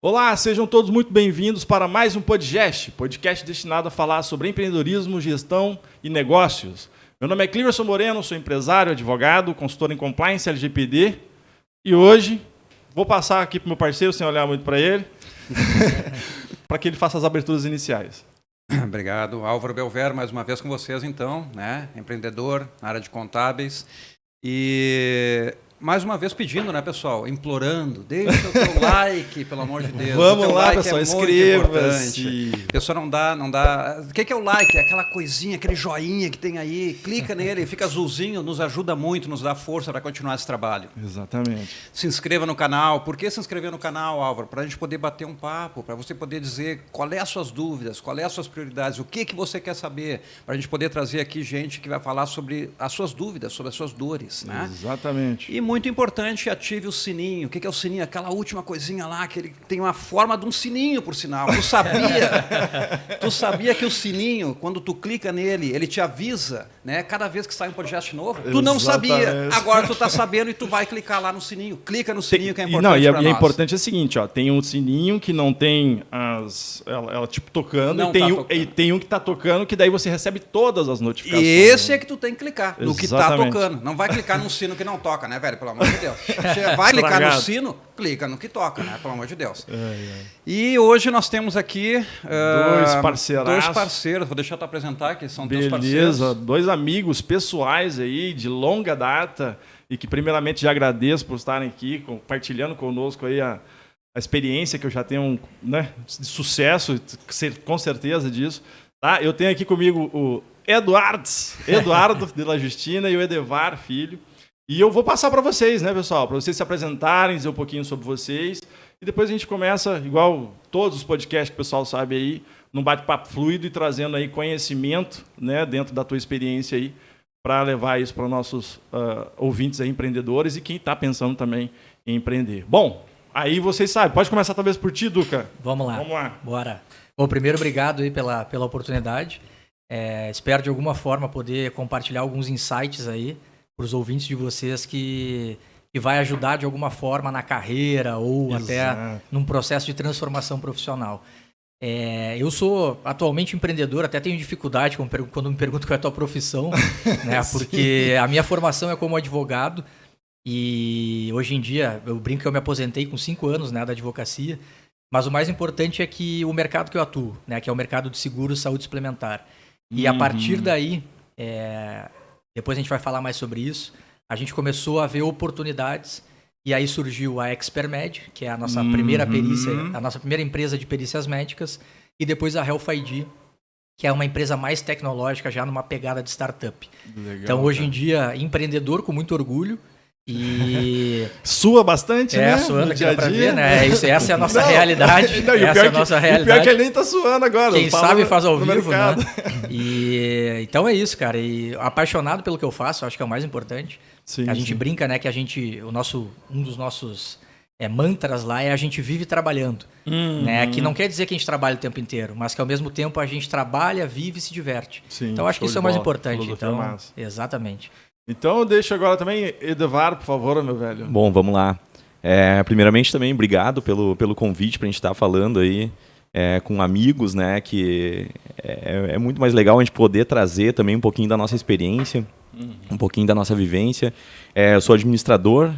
Olá, sejam todos muito bem-vindos para mais um podcast destinado a falar sobre empreendedorismo, gestão e negócios. Meu nome é Cleverson Moreno, sou empresário, advogado, consultor em compliance LGPD e hoje vou passar aqui para o meu parceiro, sem olhar muito para ele, para que ele faça as aberturas iniciais. Obrigado. Álvaro Belver, mais uma vez com vocês, então, né? Empreendedor, na área de contábeis. E mais uma vez pedindo, né, pessoal? Implorando, deixa o teu like, pelo amor de Deus. Vamos lá, like pessoal, inscreva-se. A pessoa não dá. O que é o like? É aquela coisinha, aquele joinha que tem aí. Clica nele, fica azulzinho, nos ajuda muito, nos dá força para continuar esse trabalho. Exatamente. Se inscreva no canal. Por que se inscrever no canal, Álvaro? Para a gente poder bater um papo, para você poder dizer qual é as suas dúvidas, qual é as suas prioridades, o que você quer saber, para a gente poder trazer aqui gente que vai falar sobre as suas dúvidas, sobre as suas dores, né? Exatamente. E muito importante, ative o sininho. O que é o sininho? Aquela última coisinha lá, que ele tem uma forma de um sininho, por sinal. Tu sabia que o sininho, quando tu clica nele, ele te avisa, né? Cada vez que sai um podcast novo. Tu não sabia. Agora tu tá sabendo e tu vai clicar lá no sininho. Clica no sininho que é importante para nós. E é importante o seguinte, ó, tem um sininho que não tem ela tipo tocando e tem um que tá tocando que daí você recebe todas as notificações. E esse é que tu tem que clicar, no Exatamente. que tá tocando. Não vai clicar num sino que não toca, né, velho? Pelo amor de Deus. Você vai clicar no sino, clica no que toca, né? Pelo amor de Deus. E hoje nós temos aqui dois parceiros. Vou deixar tu apresentar, que são teus parceiros. Beleza, dois amigos pessoais aí, de longa data, e que primeiramente já agradeço por estarem aqui, compartilhando conosco aí a experiência que eu já tenho, né, de sucesso, com certeza disso. Tá? Eu tenho aqui comigo o Eduardo de La Justina e o Edevar, filho. E eu vou passar para vocês, né, pessoal? Para vocês se apresentarem, dizer um pouquinho sobre vocês. E depois a gente começa, igual todos os podcasts que o pessoal sabe aí, num bate-papo fluido e trazendo aí conhecimento, né, dentro da tua experiência aí, para levar isso para nossos ouvintes aí, empreendedores e quem está pensando também em empreender. Bom, aí vocês sabem. Pode começar talvez por ti, Duca. Vamos lá. Bora. Bom, primeiro, obrigado aí pela oportunidade. Espero de alguma forma poder compartilhar alguns insights aí para os ouvintes de vocês que vai ajudar de alguma forma na carreira ou até num processo de transformação profissional. Eu sou atualmente empreendedor, até tenho dificuldade quando me perguntam qual é a tua profissão, né? Porque a minha formação é como advogado e hoje em dia eu brinco que eu me aposentei com 5 anos, né, da advocacia, mas o mais importante é que o mercado que eu atuo, né, que é o mercado de seguros e saúde suplementar. E a partir daí, depois a gente vai falar mais sobre isso, a gente começou a ver oportunidades e aí surgiu a Expermed, que é a nossa primeira perícia, a nossa primeira empresa de perícias médicas, e depois a Health ID, que é uma empresa mais tecnológica, já numa pegada de startup. Legal, então, hoje em dia, empreendedor com muito orgulho. E sua bastante, né? Suando aqui dá pra ver, né? Essa é a nossa realidade. Essa é a nossa realidade. O pior é que ele nem tá suando agora. Quem sabe faz ao vivo, né? Então é isso, cara. E apaixonado pelo que eu faço, acho que é o mais importante. Sim, a gente brinca, né, que um dos nossos mantras lá é a gente vive trabalhando. Né? Que não quer dizer que a gente trabalha o tempo inteiro, mas que ao mesmo tempo a gente trabalha, vive e se diverte. Sim, então acho que isso é o mais importante. Então, exatamente. Então eu deixo agora também, Edevar, por favor, meu velho. Bom, vamos lá. Primeiramente também, obrigado pelo convite para a gente estar falando aí com amigos, né? Que é muito mais legal a gente poder trazer também um pouquinho da nossa experiência, um pouquinho da nossa vivência. Eu sou administrador,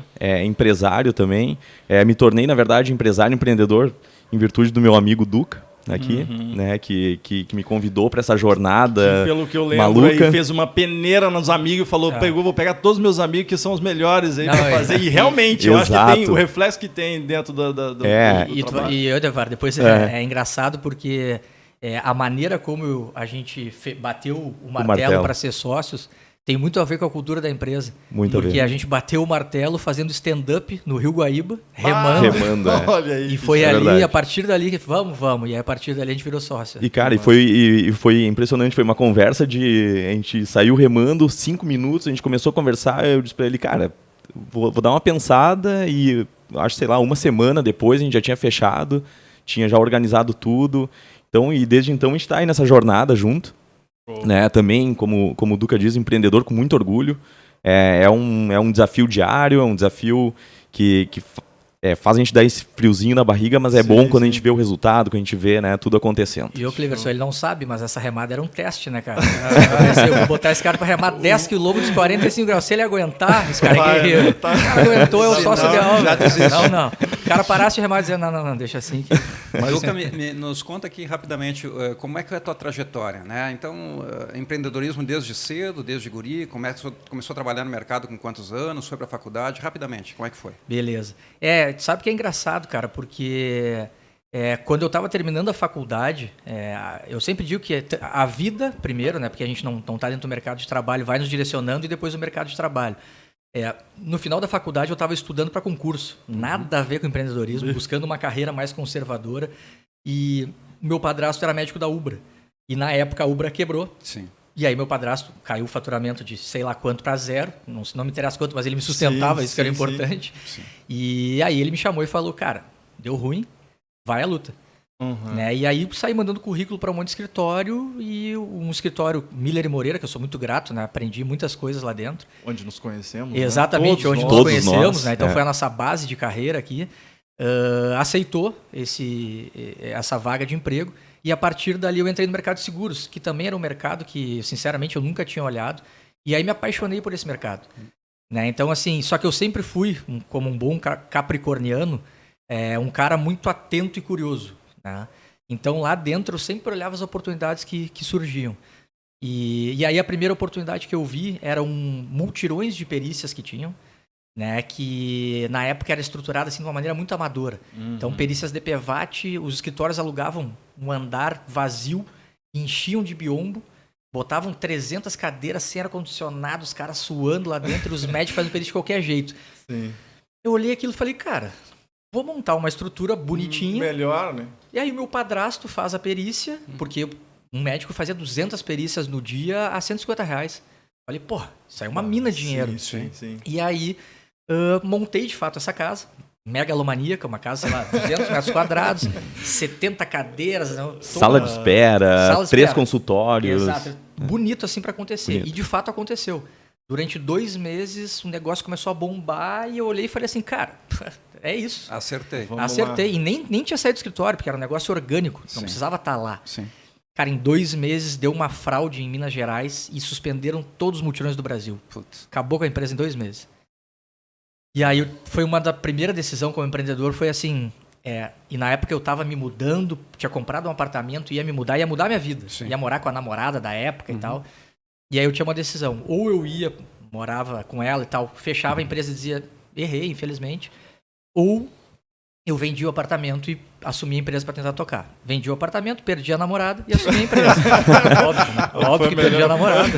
empresário também. Me tornei, na verdade, empresário empreendedor em virtude do meu amigo Duca. Aqui, né, que me convidou para essa jornada que, pelo que eu lembro, maluca. Aí fez uma peneira nos amigos e falou, vou pegar todos os meus amigos que são os melhores aí para fazer. E realmente, eu acho que tem o reflexo que tem dentro do trabalho. E Edevar, depois é engraçado porque a maneira como a gente bateu o martelo para ser sócios tem muito a ver com a cultura da empresa. Porque a gente bateu o martelo fazendo stand-up no Rio Guaíba, remando. Olha aí. E foi ali, verdade. A partir dali, que vamos. E aí, a partir dali a gente virou sócio. E, cara, foi impressionante. Foi uma conversa a gente saiu remando 5 minutos, a gente começou a conversar, eu disse pra ele, cara, vou dar uma pensada e acho, sei lá, uma semana depois a gente já tinha fechado, tinha já organizado tudo. Então, e desde então a gente tá aí nessa jornada junto. Né, também, como o Duca diz, empreendedor com muito orgulho. É um desafio diário, é um desafio que faz a gente dar esse friozinho na barriga, mas é Sim, bom quando a sim. gente vê o resultado, quando a gente vê, né, tudo acontecendo. E o Cleverson, ele não sabe, mas essa remada era um teste, né, cara? Eu pensei, eu vou botar esse cara pra remar 10 quilômetros, 45 graus. Se ele aguentar, esse cara é Vai, guerreiro. O tá. cara aguentou, é o sócio Não, ideal. já desiste. Não. O cara parasse de remar e dizer, não, deixa assim. Luca, nos conta aqui rapidamente como é que é a tua trajetória, né? Então, empreendedorismo desde cedo, desde guri, começou a trabalhar no mercado com quantos anos, foi para a faculdade, rapidamente, como é que foi? Beleza. Sabe que é engraçado, cara, porque quando eu estava terminando a faculdade, eu sempre digo que a vida, primeiro, né, porque a gente não está dentro do mercado de trabalho, vai nos direcionando e depois o mercado de trabalho. No final da faculdade eu estava estudando para concurso, nada a ver com empreendedorismo, buscando uma carreira mais conservadora, e meu padrasto era médico da Ubra. E na época a Ubra quebrou. Sim. E aí meu padrasto caiu o faturamento de sei lá quanto para zero, não me interessa quanto, mas ele me sustentava, isso que era importante. Sim. E aí ele me chamou e falou, cara, deu ruim, vai à luta. Né? E aí saí mandando currículo para um monte de escritório, e um escritório Miller e Moreira, que eu sou muito grato, né? Aprendi muitas coisas lá dentro. Onde nos conhecemos. Exatamente, Né? onde nos Todos conhecemos, nós, né? Então foi a nossa base de carreira aqui. Aceitou essa vaga de emprego, e a partir dali eu entrei no mercado de seguros, que também era um mercado que, sinceramente, eu nunca tinha olhado, e aí me apaixonei por esse mercado. Né? Então, assim, só que eu sempre fui, como um bom capricorniano, um cara muito atento e curioso. Né? Então, lá dentro, eu sempre olhava as oportunidades que surgiam. E aí a primeira oportunidade que eu vi eram multirões de perícias que tinham, né, que na época era estruturada assim, de uma maneira muito amadora. Então, perícias de DPVAT, os escritórios alugavam um andar vazio, enchiam de biombo, botavam 300 cadeiras sem ar-condicionado, os caras suando lá dentro, os médicos fazendo perícia de qualquer jeito. Sim. Eu olhei aquilo e falei, cara, vou montar uma estrutura bonitinha. Melhor, né? E aí o meu padrasto faz a perícia, porque um médico fazia 200 perícias no dia a R$150. Falei, pô, isso aí é uma mina de dinheiro. Sim. E aí montei de fato essa casa, megalomaníaca, uma casa, sei lá, 200 metros quadrados, 70 cadeiras. Sala de espera, Sala de 3 espera. consultórios. Exato. Bonito assim para acontecer. Bonito. E de fato aconteceu. Durante 2 meses o negócio começou a bombar, e eu olhei e falei assim, cara, é isso. Acertei. Vamos Acertei. lá. E nem tinha saído do escritório, porque era um negócio orgânico, não Sim. precisava estar lá. Sim. Cara, em 2 meses deu uma fraude em Minas Gerais e suspenderam todos os mutirões do Brasil. Putz. Acabou com a empresa em 2 meses. E aí foi uma da primeira decisão como empreendedor, foi assim, e na época eu estava me mudando, tinha comprado um apartamento, ia mudar minha vida. Sim. Ia morar com a namorada da época e tal. E aí eu tinha uma decisão, ou eu ia, morava com ela e tal, fechava a empresa e dizia, errei, infelizmente, ou eu vendi o apartamento e assumi a empresa para tentar tocar. Vendi o apartamento, perdi a namorada e assumi a empresa. Óbvio, né? Óbvio que perdi a namorada.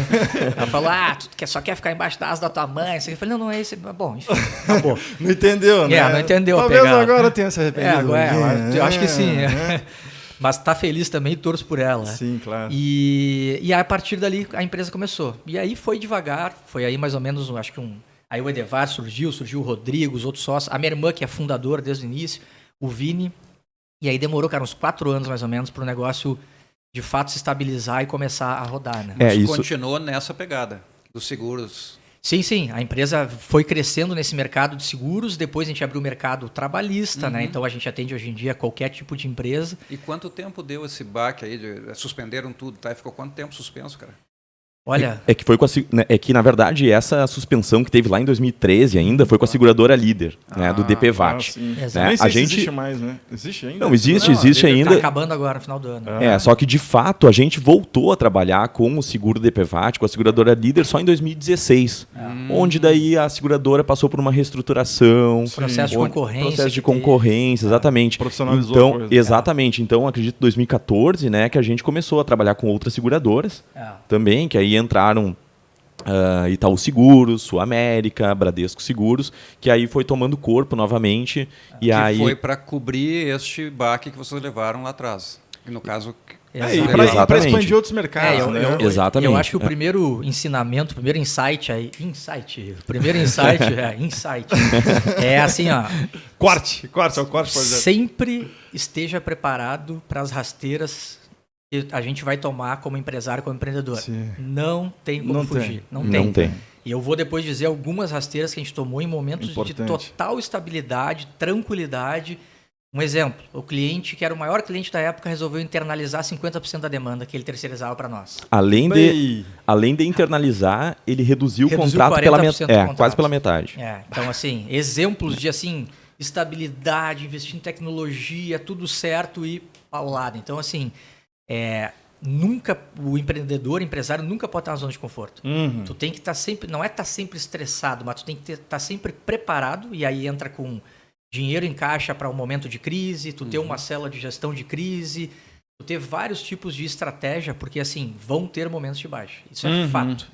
Ela falou, tu só quer ficar embaixo da asa da tua mãe. Eu falei, não é isso. Bom, enfim, acabou. Não entendeu, né? Não entendeu a Talvez pegada. agora tenha se arrependido. Eu acho que sim. Mas tá feliz também e torço por ela. Sim, claro. E aí, a partir dali a empresa começou. E aí foi devagar, foi aí mais ou menos, acho que Aí o Edevar surgiu o Rodrigo, os outros sócios, a minha irmã, que é fundadora desde o início, o Vini. E aí demorou, cara, uns 4 anos mais ou menos para o negócio de fato se estabilizar e começar a rodar, né? Mas isso continuou nessa pegada dos seguros. Sim. A empresa foi crescendo nesse mercado de seguros, depois a gente abriu o mercado trabalhista, né? Então a gente atende hoje em dia qualquer tipo de empresa. E quanto tempo deu esse baque aí? Suspenderam tudo, tá? E ficou quanto tempo suspenso, cara? Olha, É que foi com é que, na verdade, essa suspensão que teve lá em 2013 ainda foi com a seguradora líder, né, do DPVAT. Sim. Exato. Nem sei A se gente- existe mais, né? Existe ainda? Não, existe tá ainda. acabando agora no final do ano. Só que de fato a gente voltou a trabalhar com o seguro DPVAT, com a seguradora líder só em 2016. Onde daí a seguradora passou por uma reestruturação. Processo de onde- concorrência. Processo de que teve. concorrência, exatamente. Profissionalizou a Então, coisa. exatamente. Então, acredito 2014, né, que a gente começou a trabalhar com outras seguradoras também, que aí entraram Itaú Seguros, Sul América, Bradesco Seguros, que aí foi tomando corpo novamente. E que aí foi para cobrir este baque que vocês levaram lá atrás. E no caso... E Exatamente. para expandir outros mercados, né? Exatamente. Eu acho que o primeiro ensinamento, o primeiro insight aí, insight, é assim, ó, Corte, é o corte, por exemplo. sempre esteja preparado para as rasteiras que a gente vai tomar como empresário, como empreendedor. Sim. Não tem como Não fugir, tem. não não tem. E eu vou depois dizer algumas rasteiras que a gente tomou em momentos de total estabilidade, tranquilidade. Um exemplo, o cliente, que era o maior cliente da época, resolveu internalizar 50% da demanda que ele terceirizava para nós. Além de internalizar, ele reduziu o contrato quase pela metade. Então, assim, exemplos de estabilidade, investir em tecnologia, tudo certo e paulado. Então, assim, nunca o empresário nunca pode estar na zona de conforto. Tu tem que estar sempre, não é estar sempre estressado, mas tu tem que estar sempre preparado, e aí entra com dinheiro em caixa para um momento de crise, tu ter uma célula de gestão de crise, tu ter vários tipos de estratégia, porque assim, vão ter momentos de baixa. Isso é fato.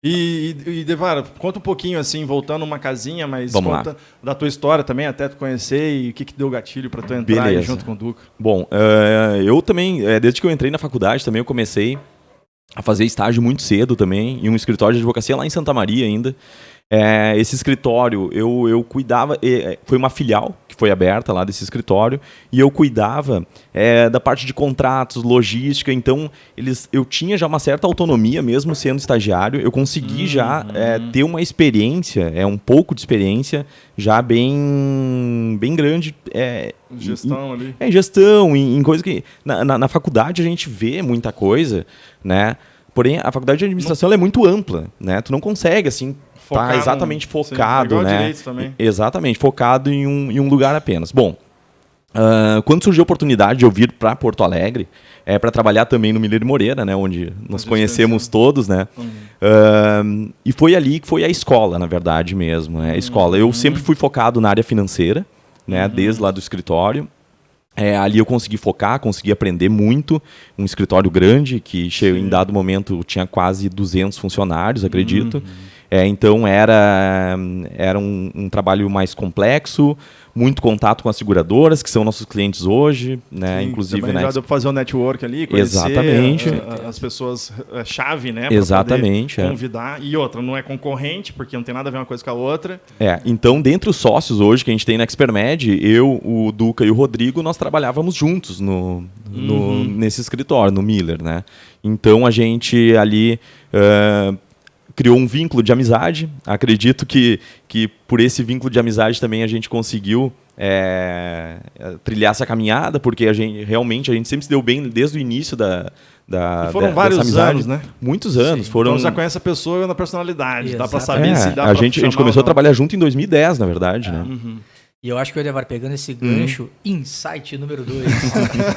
E Devara, conta um pouquinho assim, voltando uma casinha, mas conta da tua história também, até tu conhecer e o que deu gatilho para tu entrar aí junto com o Duca. Bom, eu também, desde que eu entrei na faculdade também, eu comecei a fazer estágio muito cedo também, em um escritório de advocacia lá em Santa Maria ainda. Esse escritório, eu cuidava, foi uma filial que foi aberta lá desse escritório, e eu cuidava da parte de contratos, logística, então eu tinha já uma certa autonomia, mesmo sendo estagiário, eu consegui já ter uma experiência, um pouco de experiência, já bem grande. Gestão ali. Gestão, em coisa que... Na faculdade a gente vê muita coisa, né? Porém, a faculdade de administração ela é muito ampla, né? Tu não consegue, assim, tá exatamente focado, né? Direito também. Exatamente, focado em um lugar apenas. Bom, quando surgiu a oportunidade de eu vir para Porto Alegre, para trabalhar também no Miller Moreira, né? Onde nos conhecemos todos, né? E foi ali que foi a escola, na verdade mesmo, né? A escola. Eu sempre fui focado na área financeira, né? Desde lá do escritório. Ali eu consegui focar, consegui aprender muito. Um escritório grande que em dado momento tinha quase 200 funcionários, acredito. Então era um trabalho mais complexo, muito contato com as seguradoras, que são nossos clientes hoje, né? Sim, inclusive, né? Já deu para fazer um network ali, conhecer as pessoas chave, né? Exatamente. Poder convidar. E outra, não é concorrente, porque não tem nada a ver uma coisa com a outra. Então, dentre os sócios hoje que a gente tem na Expermed, eu, o Duca e o Rodrigo, nós trabalhávamos juntos nesse escritório, no Miller, né? Então a gente ali criou um vínculo de amizade. Acredito que por esse vínculo de amizade também a gente conseguiu trilhar essa caminhada, porque a gente sempre se deu bem desde o início e foram vários anos, né? Muitos anos. Então já conhece a pessoa na personalidade. Dá para saber se dá a gente começou a trabalhar junto em 2010, na verdade, né? E eu acho que o Edevar, pegando esse gancho, insight número 2,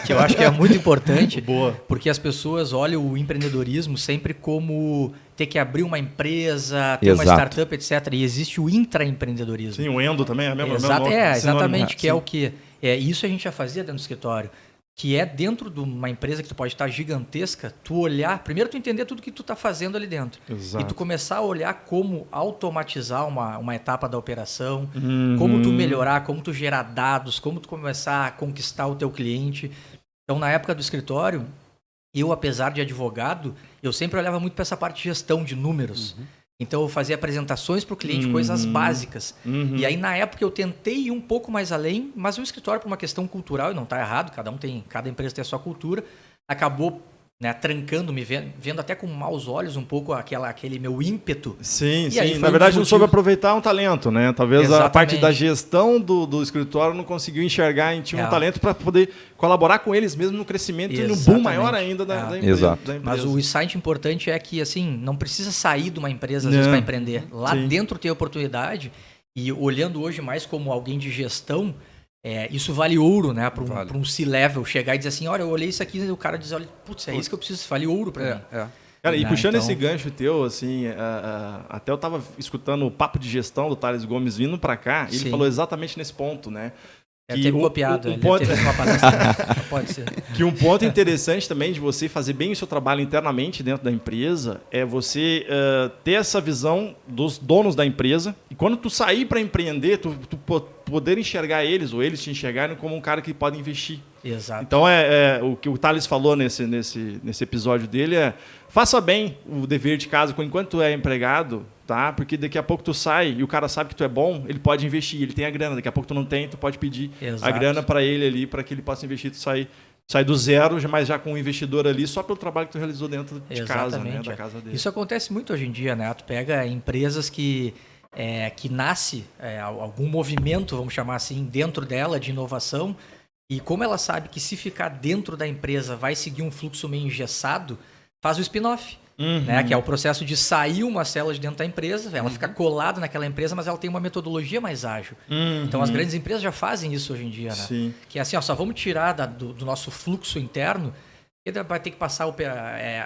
que eu acho que é muito importante, porque as pessoas olham o empreendedorismo sempre como ter que abrir uma empresa, ter uma startup, etc. E existe o intraempreendedorismo. Sim, o endo também é mesmo. Exatamente, que é o que... Isso a gente já fazia dentro do escritório. Que é dentro de uma empresa que tu pode estar gigantesca, tu olhar, primeiro tu entender tudo que tu está fazendo ali dentro. Exato. E tu começar a olhar como automatizar uma etapa da operação, como tu melhorar, como tu gerar dados, como tu começar a conquistar o teu cliente. Então, na época do escritório, eu, apesar de advogado, eu sempre olhava muito para essa parte de gestão de números. Então, eu fazia apresentações para o cliente, coisas básicas. E aí, na época, eu tentei ir um pouco mais além, mas o escritório, por uma questão cultural, e não está errado, cada empresa tem a sua cultura, acabou trancando-me, vendo até com maus olhos um pouco aquele meu ímpeto. Sim. Na verdade, não soube aproveitar um talento, né? Talvez Exatamente. A parte da gestão do escritório não conseguiu enxergar em ti um talento para poder colaborar com eles mesmo no crescimento e no boom maior ainda da empresa. Mas o insight importante é que assim, não precisa sair de uma empresa às vezes para empreender. Lá dentro tem oportunidade, e olhando hoje mais como alguém de gestão, isso vale ouro, né? Para um C-level chegar e dizer assim, olha, eu olhei isso aqui e o cara diz, olha, putz, é isso que eu preciso, vale ouro para mim. Cara, e puxando esse gancho teu, assim, até eu estava escutando o papo de gestão do Thales Gomes vindo para cá, e ele falou exatamente nesse ponto, né? Teve copiado, teve uma palestra, pode ser. Que um ponto interessante também de você fazer bem o seu trabalho internamente dentro da empresa é você ter essa visão dos donos da empresa, e quando tu sair para empreender, tu poder enxergar eles, ou eles te enxergarem como um cara que pode investir. Exato. Então, o que o Thales falou nesse episódio dele faça bem o dever de casa enquanto tu é empregado, tá? Porque daqui a pouco tu sai e o cara sabe que tu é bom, ele pode investir, ele tem a grana. Daqui a pouco tu não tem, tu pode pedir a grana para ele ali, para que ele possa investir e tu sair sai do zero, mas já com um investidor ali, só pelo trabalho que tu realizou dentro de casa, né? Exatamente, Da casa dele. Isso acontece muito hoje em dia, né? Tu pega empresas que nasce algum movimento, vamos chamar assim, dentro dela de inovação, e como ela sabe que se ficar dentro da empresa vai seguir um fluxo meio engessado, faz o spin-off. Né, que é o processo de sair uma célula de dentro da empresa, ela fica colada naquela empresa, mas ela tem uma metodologia mais ágil. Então as grandes empresas já fazem isso hoje em dia, né? Sim. Que é assim, ó, só vamos tirar do nosso fluxo interno, porque vai ter que passar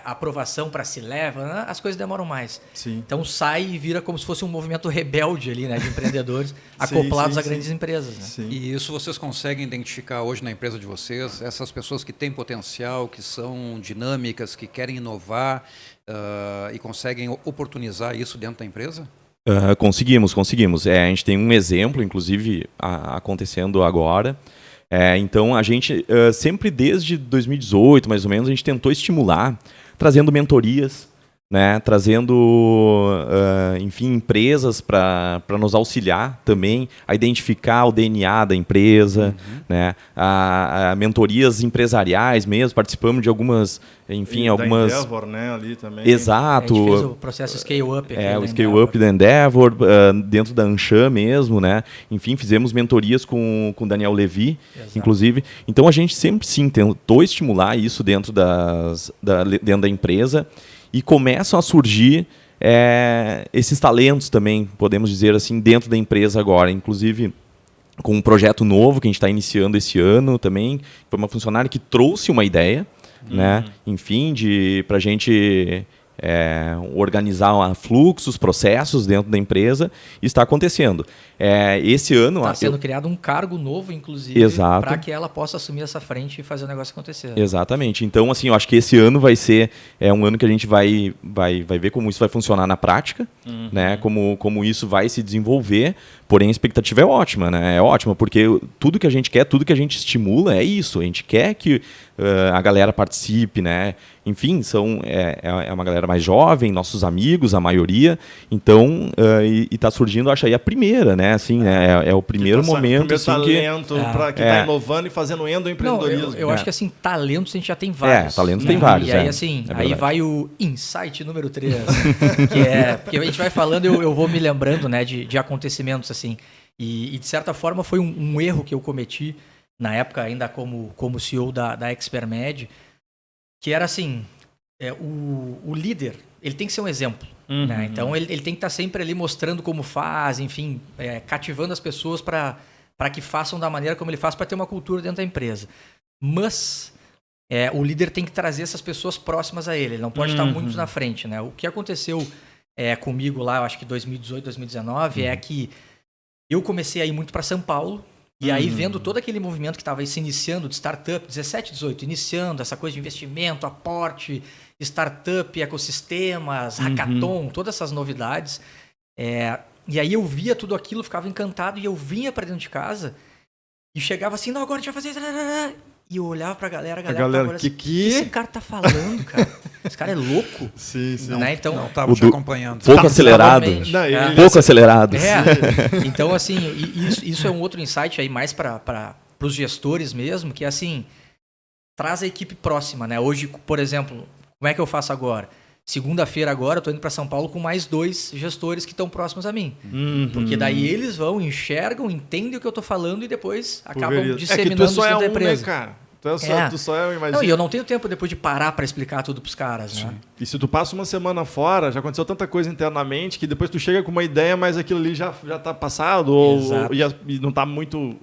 a aprovação para C-Level, né? As coisas demoram mais. Sim. Então sai e vira como se fosse um movimento rebelde ali, né, de empreendedores acoplados a grandes empresas. Né? Sim. E isso vocês conseguem identificar hoje na empresa de vocês, essas pessoas que têm potencial, que são dinâmicas, que querem inovar e conseguem oportunizar isso dentro da empresa? Conseguimos. A gente tem um exemplo, inclusive, acontecendo agora. Então, a gente, sempre desde 2018, mais ou menos, a gente tentou estimular, trazendo mentorias, né, trazendo, enfim, empresas para nos auxiliar também a identificar o DNA da empresa, né, a mentorias empresariais mesmo, participamos de algumas, enfim, algumas... Da Endeavor, né, ali também. Exato. A gente fez o processo Scale-Up. O Scale-Up da Endeavor, dentro da Anshan mesmo, né? Enfim, fizemos mentorias com o Daniel Levy, inclusive. Então, a gente sempre, sim, tentou estimular isso dentro dentro da empresa e começam a surgir esses talentos também, podemos dizer assim, dentro da empresa agora. Inclusive, com um projeto novo que a gente está iniciando esse ano também, foi uma funcionária que trouxe uma ideia, né? Enfim, para a gente organizar fluxos, processos dentro da empresa, e está acontecendo. Esse ano... Está sendo criado um cargo novo, inclusive, para que ela possa assumir essa frente e fazer o negócio acontecer. Exatamente. Então, assim, eu acho que esse ano vai ser um ano que a gente vai ver como isso vai funcionar na prática, né? Como isso vai se desenvolver, porém a expectativa é ótima, né? É ótima, porque tudo que a gente quer, tudo que a gente estimula é isso. A gente quer que a galera participe, né? Enfim, é uma galera mais jovem, nossos amigos, a maioria. Então, e está surgindo, acho aí, a primeira, né? Assim, né? É o primeiro momento. O primeiro talento para quem está inovando e fazendo empreendedorismo. Eu acho que, assim, talentos a gente já tem vários. Talentos tem vários. E aí, assim, aí vai o insight número 3, porque a gente vai falando, eu vou me lembrando, né, de acontecimentos, assim. E de certa forma, foi um erro que eu cometi, na época, ainda como CEO da Expermed, que era assim, o líder, ele tem que ser um exemplo. Né? Então, ele tem que estar sempre ali mostrando como faz, enfim, cativando as pessoas para que façam da maneira como ele faz, para ter uma cultura dentro da empresa. Mas o líder tem que trazer essas pessoas próximas a ele não pode estar muito na frente. Né? O que aconteceu comigo lá, eu acho que 2018, 2019, é que eu comecei a ir muito para São Paulo, e aí vendo todo aquele movimento que estava se iniciando de startup, 17, 18, iniciando essa coisa de investimento, aporte, startup, ecossistemas, hackathon, todas essas novidades. E aí eu via tudo aquilo, ficava encantado, e eu vinha para dentro de casa e chegava assim, não, agora a gente vai fazer... E eu olhava pra galera, a galera tava olhando assim, o que esse cara tá falando, cara? Esse cara é louco. Sim. Né? Então, não tava te acompanhando. Pouco acelerado. Pouco acelerado. Então, assim, isso é um outro insight aí mais para os gestores mesmo, que é assim, traz a equipe próxima, né? Hoje, por exemplo, como é que eu faço agora? Segunda-feira agora eu tô indo para São Paulo com mais 2 gestores que estão próximos a mim. Porque daí eles enxergam, entendem o que eu tô falando e depois acabam disseminando isso dentro da empresa. Né, cara? Tu só eu imagino. Não, e eu não tenho tempo depois de parar para explicar tudo pros caras, né? E se tu passa uma semana fora, já aconteceu tanta coisa internamente que depois tu chega com uma ideia, mas aquilo ali já tá passado e não tá muito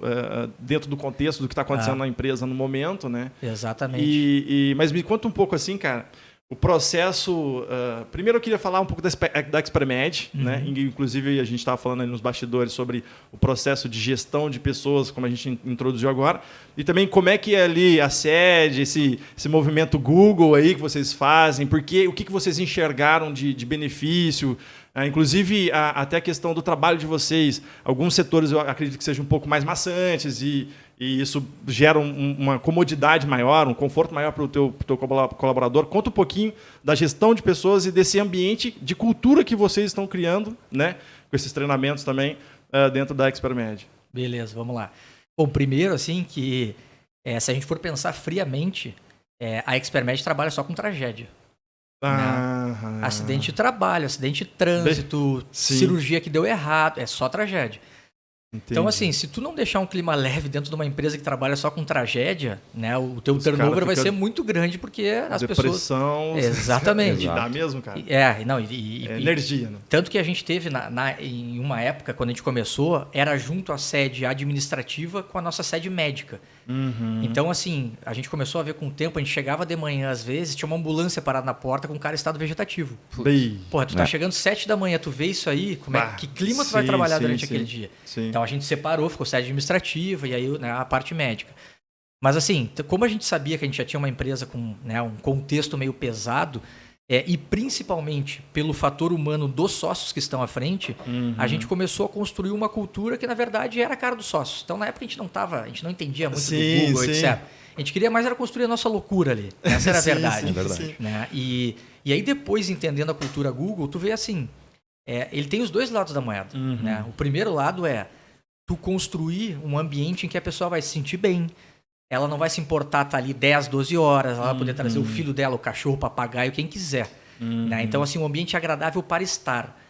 dentro do contexto do que tá acontecendo na empresa no momento, né? Exatamente. Mas me conta um pouco assim, cara, o processo... primeiro eu queria falar um pouco da Expermed, né? Inclusive a gente estava falando aí nos bastidores sobre o processo de gestão de pessoas, como a gente introduziu agora, e também como é que é ali a sede, esse movimento Google aí que vocês fazem, porque o que vocês enxergaram de benefício, inclusive até a questão do trabalho de vocês. Alguns setores eu acredito que sejam um pouco mais maçantes e isso gera uma comodidade maior, um conforto maior para o teu colaborador. Conta um pouquinho da gestão de pessoas e desse ambiente de cultura que vocês estão criando, né, com esses treinamentos também dentro da Expermed. Beleza, vamos lá. Bom, primeiro, assim, que se a gente for pensar friamente, a Expermed trabalha só com tragédia. Acidente de trabalho, acidente de trânsito, cirurgia que deu errado, é só tragédia. Entendi. Então, assim, se tu não deixar um clima leve dentro de uma empresa que trabalha só com tragédia, né, o teu turnover vai ser muito grande, porque as depressão, pessoas... Exatamente. E dá mesmo, cara. Energia, né? Tanto que a gente teve, em uma época, quando a gente começou, era junto a sede administrativa com a nossa sede médica. Então, assim, a gente começou a ver com o tempo, a gente chegava de manhã, às vezes, tinha uma ambulância parada na porta com um cara em estado vegetativo. Porra, tu tá chegando 7 da manhã, tu vê isso aí, que clima tu vai trabalhar durante aquele dia? Então, a gente separou, ficou sede administrativa e aí, né, a parte médica. Mas, assim, como a gente sabia que a gente já tinha uma empresa com, né, um contexto meio pesado, e principalmente pelo fator humano dos sócios que estão à frente, a gente começou a construir uma cultura que, na verdade, era a cara dos sócios. Então, na época, a gente não entendia muito do Google, etc. A gente queria mais era construir a nossa loucura ali. Essa era a verdade. Né? E aí, depois, entendendo a cultura Google, tu vê assim, ele tem os dois lados da moeda. Né? O primeiro lado é tu construir um ambiente em que a pessoa vai se sentir bem. Ela não vai se importar estar ali 10, 12 horas, ela vai poder trazer o filho dela, o cachorro, o papagaio, quem quiser. Né? Então, assim, um ambiente agradável para estar.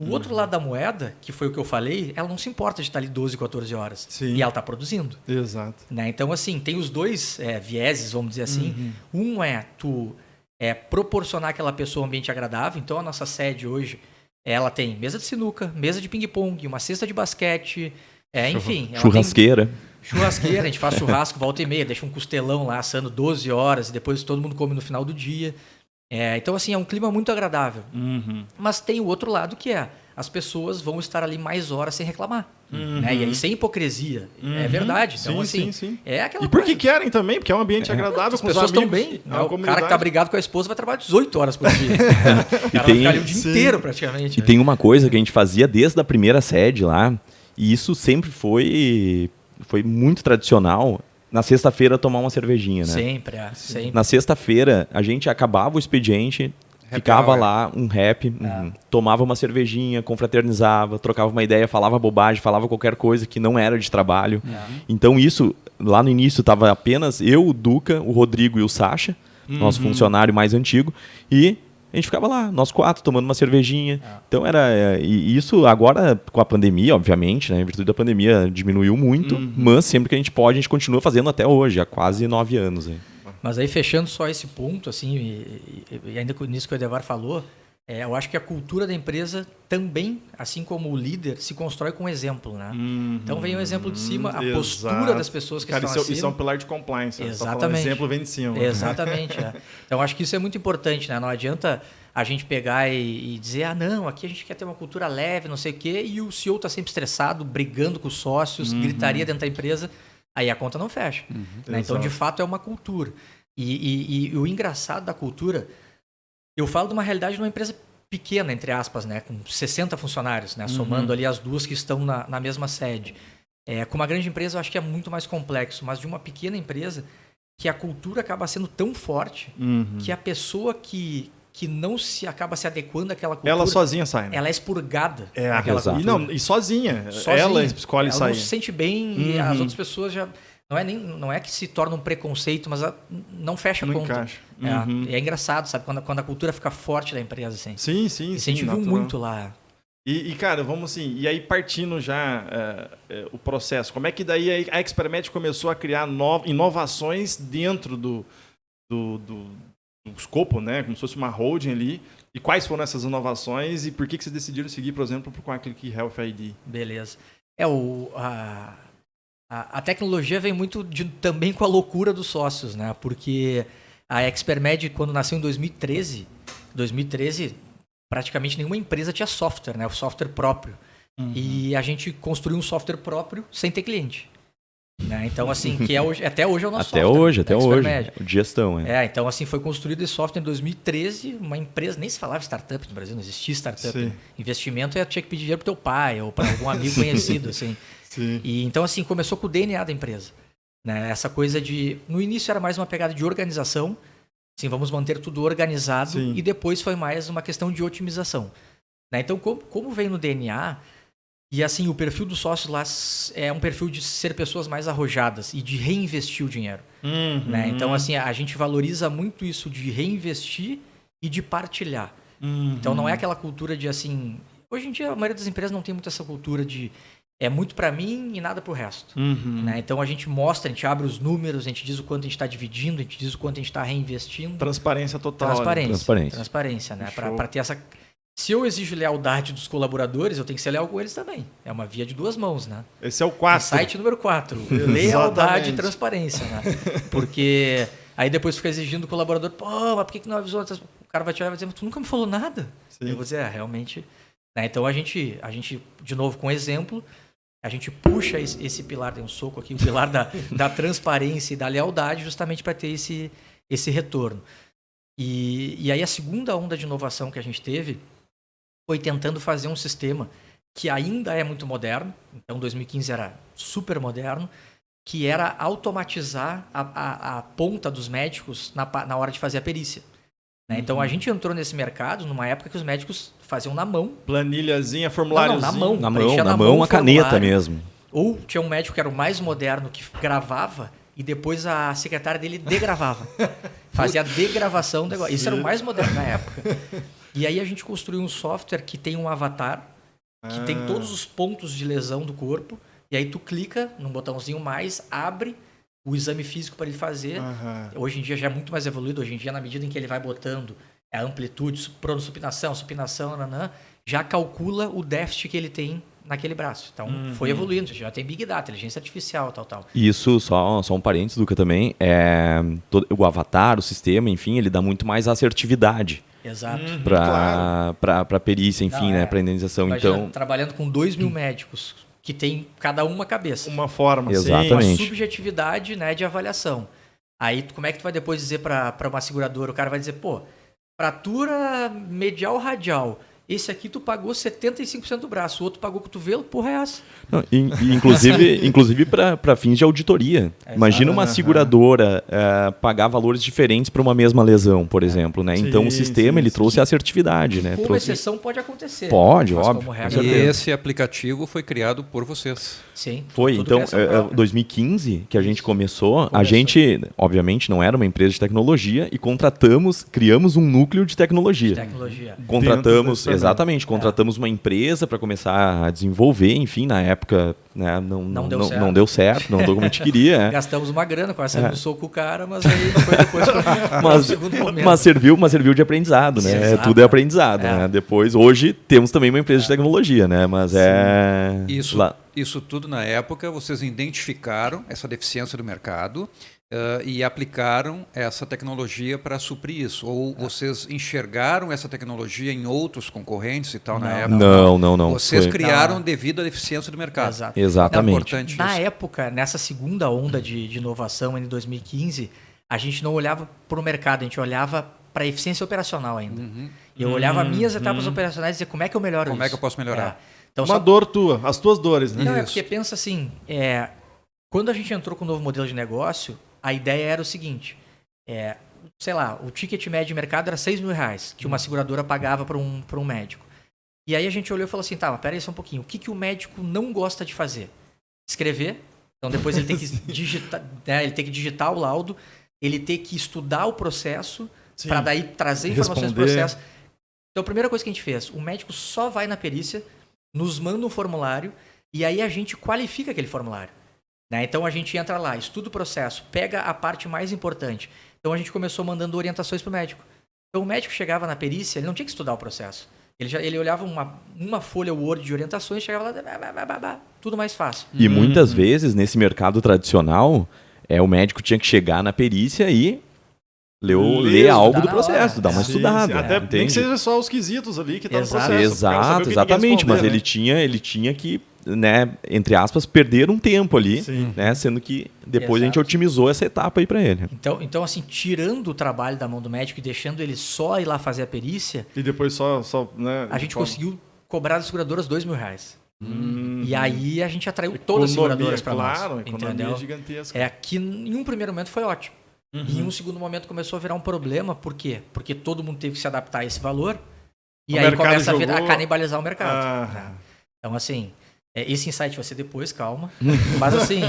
O outro lado da moeda, que foi o que eu falei, ela não se importa de estar ali 12, 14 horas. E ela está produzindo. Exato. Né? Então, assim, tem os dois vieses, vamos dizer assim. Um é tu proporcionar àquela pessoa um ambiente agradável. Então, a nossa sede hoje, ela tem mesa de sinuca, mesa de ping-pong, uma cesta de basquete, enfim. Churrasqueira. Churrasqueira, a gente faz churrasco volta e meia, deixa um costelão lá assando 12 horas e depois todo mundo come no final do dia. Então, assim, é um clima muito agradável. Mas tem o outro lado que as pessoas vão estar ali mais horas sem reclamar. Né? E aí sem hipocrisia. É verdade. Então, sim. É aquela e porque querem também, porque é um ambiente agradável. As pessoas estão bem. O cara que tá brigado com a esposa vai trabalhar 18 horas por dia. O cara vai ficar ali o dia inteiro praticamente. E tem uma coisa que a gente fazia desde a primeira sede lá, e isso sempre foi muito tradicional. Na sexta-feira tomar uma cervejinha, né? Sempre. Na sexta-feira a gente acabava o expediente, ficava lá um rap, tomava uma cervejinha, confraternizava, trocava uma ideia, falava bobagem, falava qualquer coisa que não era de trabalho. Então isso, lá no início estava apenas eu, o Duca, o Rodrigo e o Sacha, nosso funcionário mais antigo, e a gente ficava lá, nós 4, tomando uma cervejinha. Então e isso agora, com a pandemia, obviamente, né? Em virtude da pandemia, diminuiu muito. Mas sempre que a gente pode, a gente continua fazendo até hoje, há quase 9 anos. Mas aí, fechando só esse ponto, assim, e ainda nisso que o Edevar falou, eu acho que a cultura da empresa também, assim como o líder, se constrói com exemplo, né? Então vem um exemplo de cima, a postura das pessoas que estão acima. Isso é um pilar de compliance. Exatamente. O exemplo vem de cima. Exatamente. Então acho que isso é muito importante, né? Não adianta a gente pegar e dizer, não, aqui a gente quer ter uma cultura leve, não sei o quê, e o CEO está sempre estressado, brigando com os sócios, gritaria dentro da empresa, aí a conta não fecha. Né? Então, de fato, é uma cultura. E o engraçado da cultura... Eu falo de uma realidade de uma empresa pequena, entre aspas, né, com 60 funcionários, né, somando ali as duas que estão na mesma sede. Com uma grande empresa, eu acho que é muito mais complexo, mas de uma pequena empresa, que a cultura acaba sendo tão forte que a pessoa que não acaba se adequando àquela cultura... Ela sozinha sai, né? Ela é expurgada. E sozinha. Ela escolhe sair. Ela não se sente bem e as outras pessoas já... Não é que se torna um preconceito, mas não fecha a conta. Encaixa. É engraçado, sabe? Quando a cultura fica forte da empresa, assim. Sim. A gente viu muito lá. E, cara, vamos assim... E aí, partindo já o processo, como é que daí a Expermed começou a criar inovações dentro do escopo, né? Como se fosse uma holding ali. E quais foram essas inovações e por que vocês decidiram seguir, por exemplo, com a Click Health ID? Beleza. A tecnologia vem muito também com a loucura dos sócios, né? Porque a Expermed, quando nasceu em 2013, praticamente nenhuma empresa tinha software, né? O software próprio. E a gente construiu um software próprio sem ter cliente. Né? Então, assim, que até hoje é o nosso software. Até hoje. De gestão, então, assim, foi construído esse software em 2013, uma empresa, nem se falava startup no Brasil, não existia startup. Né? Investimento tinha que pedir dinheiro pro teu pai ou para algum amigo conhecido, assim. E então, assim, começou com o DNA da empresa. Né? Essa coisa de... No início era mais uma pegada de organização. Assim, vamos manter tudo organizado. E depois foi mais uma questão de otimização. Né? Então, como veio no DNA, E assim, o perfil dos sócios lá é um perfil de ser pessoas mais arrojadas e de reinvestir o dinheiro. Né? Então, assim, a gente valoriza muito isso de reinvestir e de partilhar. Então, não é aquela cultura de, assim... Hoje em dia, a maioria das empresas não tem muito essa cultura de é muito para mim e nada para o resto. Né? Então, a gente mostra, a gente abre os números, a gente diz o quanto a gente está dividindo, a gente diz o quanto a gente está reinvestindo. Transparência total. Transparência, né? Para ter essa... Se eu exijo lealdade dos colaboradores, eu tenho que ser leal com eles também. É uma via de duas mãos, né? Esse é o 4. Insight número 4. Lealdade e transparência, né? Porque aí depois fica exigindo do colaborador, pô, mas por que não avisou? O cara vai te olhar e vai dizer, tu nunca me falou nada. Sim. Eu vou dizer, realmente... Né? Então a gente, de novo, com exemplo, a gente puxa esse pilar, tem um soco aqui, o pilar da transparência e da lealdade, justamente para ter esse retorno. E aí a segunda onda de inovação que a gente teve foi tentando fazer um sistema que ainda é muito moderno, então 2015 era super moderno, que era automatizar a ponta dos médicos na hora de fazer a perícia. Né? Então a gente entrou nesse mercado numa época que os médicos faziam na mão. Planilhazinha, formuláriozinho. Na mão, a caneta mesmo. Ou tinha um médico que era o mais moderno que gravava e depois a secretária dele degravava. Fazia a degravação do negócio. Isso era o mais moderno na época. E aí a gente construiu um software que tem um avatar, que tem todos os pontos de lesão do corpo, e aí tu clica num botãozinho mais, abre o exame físico para ele fazer. Hoje em dia já é muito mais evoluído. Hoje em dia, na medida em que ele vai botando a amplitude, pronosupinação, supinação, já calcula o déficit que ele tem naquele braço. Então, foi evoluindo. Já tem Big Data, inteligência artificial, tal. Isso, só um parênteses, Duca, também. O avatar, o sistema, enfim, ele dá muito mais assertividade. Exato. Para perícia, enfim, né? Para indenização. Imagina, Então, trabalhando com 2.000 médicos, que tem cada uma cabeça. Uma forma, exatamente. Uma subjetividade, né, de avaliação. Aí, como é que tu vai depois dizer para uma seguradora? O cara vai dizer, pô, fratura medial radial. Esse aqui tu pagou 75% do braço, o outro pagou cotovelo, porra é essa? Não, inclusive para fins de auditoria. Imagina uma seguradora pagar valores diferentes para uma mesma lesão, por exemplo. Né? Então o sistema ele trouxe assertividade. Né? Como exceção pode acontecer. Pode, mas óbvio. como regra, E esse aplicativo foi criado por vocês. Sim. Foi, então, 2015 que a gente começou, a gente, obviamente, não era uma empresa de tecnologia e criamos um núcleo de tecnologia. Contratamos, exatamente, contratamos uma empresa para começar a desenvolver, enfim, na época, né, não deu certo, não deu como a gente queria. Gastamos uma grana, quase no soco o cara, mas aí foi depois para o segundo momento. Mas serviu de aprendizado, né? Exato. Tudo é aprendizado, né? Depois, hoje, temos também uma empresa de tecnologia, né? Mas Isso tudo na época, vocês identificaram essa deficiência do mercado e aplicaram essa tecnologia para suprir isso? Ou vocês enxergaram essa tecnologia em outros concorrentes e tal na época? Não. Vocês criaram devido à deficiência do mercado. Exato. Exatamente. É importante Na isso. época, nessa segunda onda de inovação, em 2015, a gente não olhava para o mercado, a gente olhava para a eficiência operacional ainda. E eu olhava minhas etapas operacionais e dizia, como é que eu melhoro isso? Como é que eu posso melhorar? Então, uma dor tua, as tuas dores, né? Não, é porque pensa assim, quando a gente entrou com o novo modelo de negócio, a ideia era o seguinte, sei lá, o ticket médio de mercado era R$6.000, que uma seguradora pagava para um médico. E aí a gente olhou e falou assim, tá, mas peraí só um pouquinho, o que o médico não gosta de fazer? Escrever, então depois ele tem que digitar, né, ele tem que digitar o laudo, ele tem que estudar o processo, para daí trazer informações do processo. Então a primeira coisa que a gente fez, o médico só vai na perícia, nos manda um formulário e aí a gente qualifica aquele formulário. Né? Então a gente entra lá, estuda o processo, pega a parte mais importante. Então a gente começou mandando orientações para o médico. Então o médico chegava na perícia, ele não tinha que estudar o processo. Ele olhava uma folha Word de orientações, chegava lá, tudo mais fácil. E muitas vezes, nesse mercado tradicional, o médico tinha que chegar na perícia e ler algo do processo, dar uma estudada. Sim. Até nem que seja só os quesitos ali que tá no processo. Exatamente, mas ele tinha que, né, entre aspas, perder um tempo ali, né, sendo que depois a gente otimizou essa etapa aí para ele. Então, assim, tirando o trabalho da mão do médico e deixando ele só ir lá fazer a perícia, e depois só né, a gente conseguiu cobrar das seguradoras R$2.000. E aí a gente atraiu todas as seguradoras para nós. Claro, economia gigantesca. Que em um primeiro momento foi ótimo. E em um segundo momento começou a virar um problema. Por quê? Porque todo mundo teve que se adaptar a esse valor. E aí começa a canibalizar o mercado. Né? Então, assim, Esse insight vai ser depois, calma. Mas assim...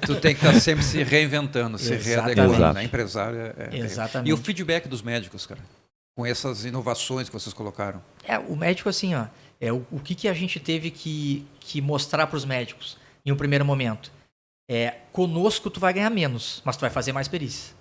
Tu tem que estar sempre se reinventando, se Exatamente. readequando. Exato. Né? Empresário Exatamente. E o feedback dos médicos, cara? Com essas inovações que vocês colocaram? O médico, assim, ó, o que a gente teve que mostrar para os médicos em um primeiro momento? Conosco tu vai ganhar menos, mas tu vai fazer mais perícia.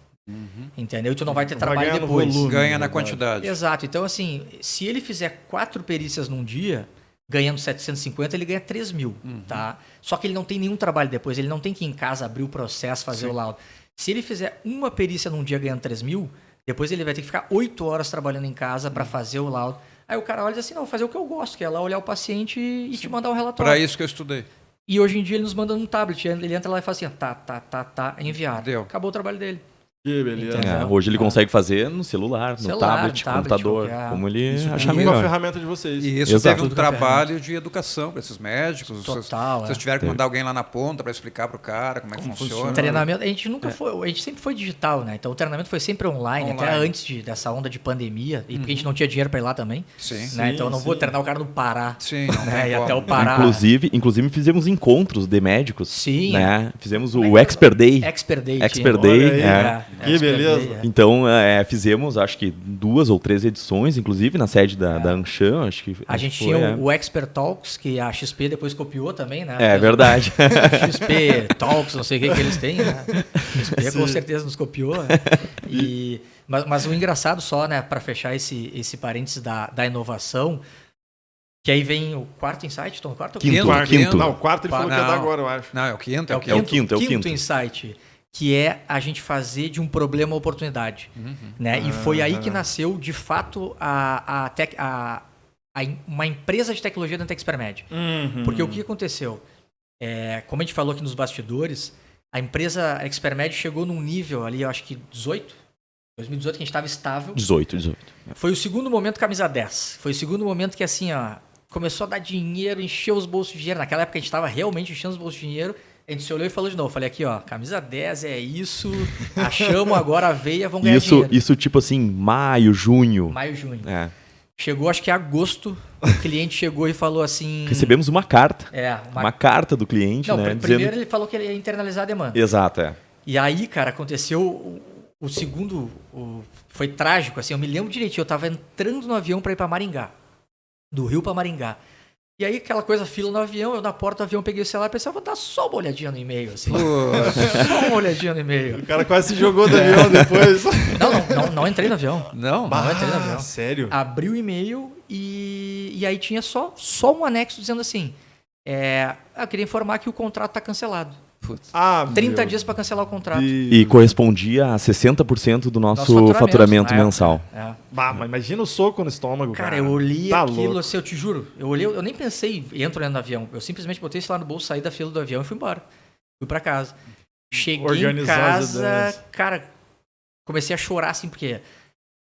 Entendeu? E tu não vai ter Vai trabalho ganhar no depois. volume. Ganha na quantidade. Exato. Então, assim, se ele fizer 4 perícias num dia, ganhando 750, ele ganha 3 mil, tá? Só que ele não tem nenhum trabalho depois, ele não tem que ir em casa abrir o processo, fazer o laudo. Se ele fizer uma perícia num dia ganhando 3 mil, depois ele vai ter que ficar 8 horas trabalhando em casa para fazer o laudo. Aí o cara olha e diz assim, não, vou fazer o que eu gosto, que é lá olhar o paciente e te mandar o relatório. Para isso que eu estudei. E hoje em dia ele nos manda num tablet, ele entra lá e fala assim, tá, enviar. Deu. Acabou o trabalho dele. Que beleza. Entendeu? Hoje ele consegue fazer no celular, no tablet, computador, qualquer. como ele Isso achar tudo com a melhor. ferramenta de vocês. E isso Exato. teve um Tudo com a trabalho de educação para esses médicos. Total, Vocês tiveram que mandar alguém lá na ponta para explicar para o cara como é que funciona. Treinamento, a gente nunca foi, a gente sempre foi digital, né? Então o treinamento foi sempre online. Até antes dessa onda de pandemia, e porque a gente não tinha dinheiro para ir lá também. Sim. Né? Então eu não vou sim. treinar o cara no Pará. Sim, não Né? tem E como. até o Pará. Inclusive fizemos encontros de médicos. Sim. Né? Fizemos o Expert Day. Expert Day. Expert tinha. Day. Olha aí. Que Expert beleza. Day, Então, fizemos, acho que 2 ou 3 edições, inclusive, na sede da Anshan. Acho que A gente foi, tinha o Expert Talks, que a XP depois copiou também, né? É verdade. XP Talks, não sei o que eles têm, né? XP com certeza nos copiou. Né? Mas o engraçado só, né, para fechar esse parênteses da inovação, que aí vem o quarto insight, tô no quarto ou Quinto. Não, o quarto ele falou que ia dar agora, eu acho. Não, é o quinto. É o quinto. quinto insight, que é a gente fazer de um problema oportunidade. Né? E foi aí que nasceu, de fato, uma empresa de tecnologia dentro da Expermed. Porque o que aconteceu? Como a gente falou aqui nos bastidores, a empresa Expermed chegou num nível ali, eu acho que 2018, que a gente estava estável. 18. Foi o segundo momento camisa 10. Foi o segundo momento que, assim, ó, começou a dar dinheiro, encheu os bolsos de dinheiro. Naquela época a gente estava realmente enchendo os bolsos de dinheiro. A gente se olhou e falou de novo. Falei aqui, ó, camisa 10 é isso. Achamos agora a veia, vamos ganhar dinheiro. Isso tipo assim, maio, junho. Maio, junho. É. Chegou, acho que em agosto, o cliente chegou e falou assim... Recebemos uma carta. Uma carta do cliente, Não, né? primeiro ele falou que ele ia internalizar a demanda. Exato, E aí, cara, aconteceu o segundo... Foi trágico, assim, eu me lembro direitinho. Eu tava entrando no avião para ir para Maringá. Do Rio para Maringá. E aí, aquela coisa, fila no avião, eu na porta do avião peguei o celular e pensei, vou dar só uma olhadinha no e-mail, assim. Só uma olhadinha no e-mail. O cara quase se jogou do avião depois. Não entrei no avião. Não? Não entrei no avião. Sério? Abri o e-mail e aí tinha só um anexo dizendo assim, eu queria informar que o contrato está cancelado. 30 dias para cancelar o contrato. E correspondia a 60% do nosso faturamento mensal. Mas imagina o soco no estômago, cara. Eu olhei Tá aquilo, louco. assim, eu te juro. Eu nem pensei, entro no avião. Eu simplesmente botei isso lá no bolso, saí da fila do avião e fui embora. Fui para casa. Cheguei Organizar em as casa, ideias. cara, comecei a chorar, assim, porque...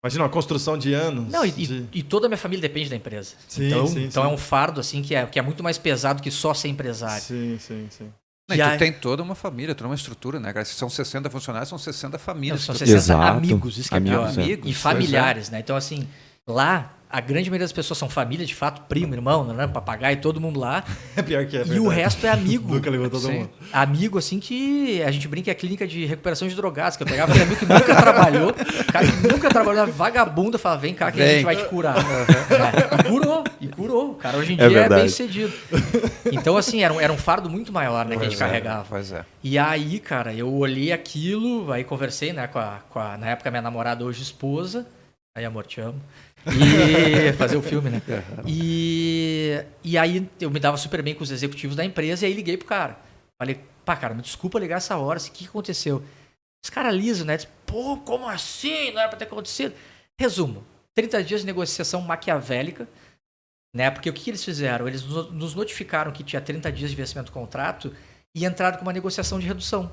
Imagina uma construção de anos. Não, e toda a minha família depende da empresa. Sim, então sim. é um fardo, assim, que é muito mais pesado que só ser empresário. Sim. E tu tem toda uma família, toda uma estrutura, né, cara? Se são 60 funcionários, são 60 famílias. São 60 Exato. amigos, isso que é pior. Amigos, E familiares, né? Então, assim, lá, a grande maioria das pessoas são família, de fato, primo, irmão, né? Papagaio, todo mundo lá. É pior que é. E o resto é amigo. Nunca levou todo mundo. Amigo, assim, que a gente brinca é a clínica de recuperação de drogados, que eu pegava aquele amigo que nunca trabalhou, cara que nunca trabalhou, vagabundo, falava, vem cá que a gente vai te curar. E curou. O cara hoje em dia é bem sucedido. Então, assim, era um fardo muito maior, né, que a gente carregava. Pois é. E aí, cara, eu olhei aquilo, aí conversei, né, com a na época, minha namorada, hoje esposa. Aí, amor, te amo. E fazer o filme, né? E aí eu me dava super bem com os executivos da empresa e aí liguei pro cara. Falei, cara, me desculpa ligar essa hora, o que aconteceu? Esse cara liso, né? Disse, como assim? Não era pra ter acontecido. Resumo, 30 dias de negociação maquiavélica, né? Porque o que eles fizeram? Eles nos notificaram que tinha 30 dias de vencimento do contrato e entraram com uma negociação de redução.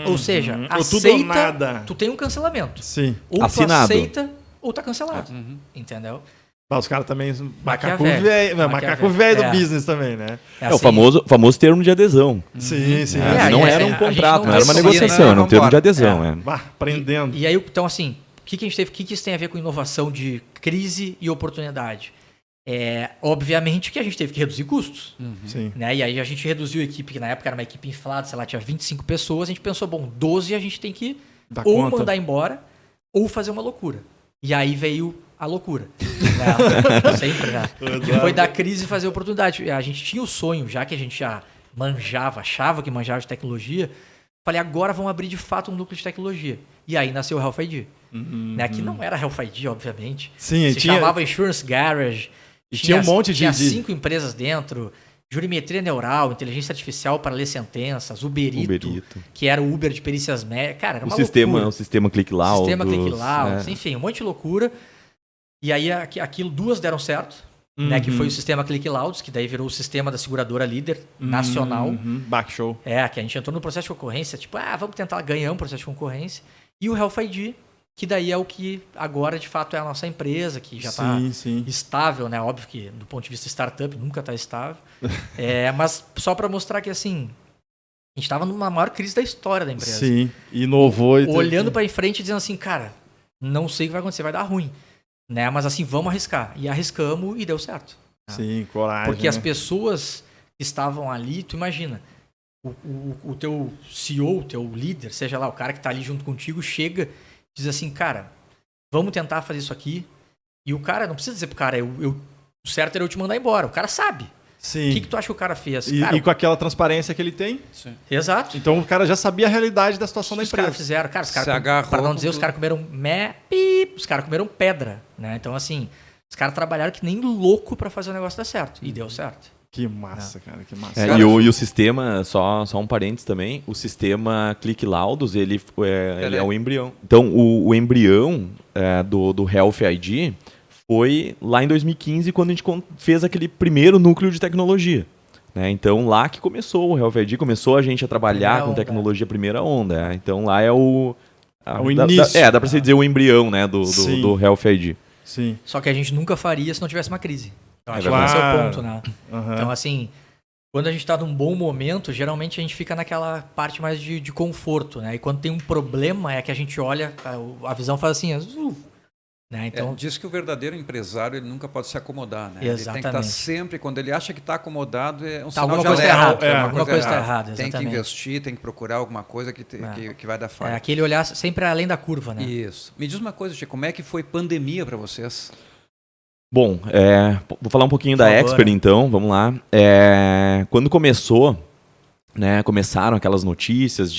Ou seja, aceita, nada. tu tem um cancelamento. Sim. Ou Assinado. tu aceita ou tá cancelado. Entendeu? Os caras também... Macaco Maquiavélico. velho do business também, né? O famoso termo de adesão. Sim. Não era um contrato, não era uma negociação, era um termo de adesão. Aprendendo. E aí, então, assim, o que a gente teve? O que isso tem a ver com inovação de crise e oportunidade? Obviamente que a gente teve que reduzir custos. Sim. Né? E aí a gente reduziu a equipe, que na época era uma equipe inflada, sei lá, tinha 25 pessoas. A gente pensou, bom, 12 a gente tem que Dá ou conta. mandar embora ou fazer uma loucura. E aí veio a loucura. Né? Sempre, né? Que foi da crise fazer oportunidade. A gente tinha o sonho, já que a gente já achava que manjava de tecnologia. Falei, agora vamos abrir de fato um núcleo de tecnologia. E aí nasceu o Health ID. Né? Que não era Health ID, obviamente. Sim, Se chamava Insurance Garage. E tinha um monte de... Tinha 5 empresas dentro. Jurimetria neural, inteligência artificial para ler sentenças, Uberito, que era o Uber de perícias médicas. Cara, era uma loucura. O sistema ClickLaudos. Sistema ClickLaudos, enfim, um monte de loucura. E aí aquilo, 2 deram certo, né? Que foi o sistema ClickLaudos, que daí virou o sistema da seguradora líder nacional. Back show. Que a gente entrou no processo de concorrência, tipo, vamos tentar ganhar um processo de concorrência. E o Health ID, que daí é o que agora de fato é a nossa empresa, que já está estável, né? Óbvio que do ponto de vista startup nunca está estável. Mas só para mostrar que assim, a gente estava numa maior crise da história da empresa. Sim, inovou. Olhando para frente e dizendo assim, cara, não sei o que vai acontecer, vai dar ruim. Né? Mas assim, vamos arriscar. E arriscamos e deu certo. Sim, coragem. Porque as pessoas que estavam ali, tu imagina, o teu CEO, o teu líder, seja lá, o cara que está ali junto contigo, chega diz assim, cara, vamos tentar fazer isso aqui. E o cara, não precisa dizer pro cara, o certo era eu te mandar embora. O cara sabe. Sim. O que tu acha que o cara fez? E com aquela transparência que ele tem. Sim. Exato. Então o cara já sabia a realidade da situação da Os empresa. caras fizeram, cara, para não dizer, os caras comeram os caras comeram pedra, né? Então assim, os caras trabalharam que nem louco para fazer o negócio dar certo. E deu certo. Que massa, cara, que massa. E o sistema, só um parênteses também, o sistema ClickLaudos, ele é o embrião. Então, o embrião do Health ID foi lá em 2015, quando a gente fez aquele primeiro núcleo de tecnologia. Né? Então, lá que começou o Health ID, começou a gente a trabalhar com tecnologia primeira onda. Então, lá é o início. Dá para você dizer o embrião, né, do Health ID. Sim. Só que a gente nunca faria se não tivesse uma crise. Então, acho que esse é o ponto, né? Uhum. Então, assim, quando a gente está num bom momento, geralmente a gente fica naquela parte mais de conforto, né? E quando tem um problema, é que a gente olha, a visão faz assim, azul. Né? Então, diz que o verdadeiro empresário ele nunca pode se acomodar, né? Exatamente. Ele tem que estar sempre, quando ele acha que está acomodado, é um sinal alguma de coisa alerta. errada. Alguma coisa está errada, tem exatamente. que investir, tem que procurar alguma coisa que vai dar falha. Aquele olhar sempre além da curva, né? Isso. Me diz uma coisa, Chico, como é que foi pandemia para vocês? Bom, vou falar um pouquinho da Expert, então, vamos lá. Quando começaram aquelas notícias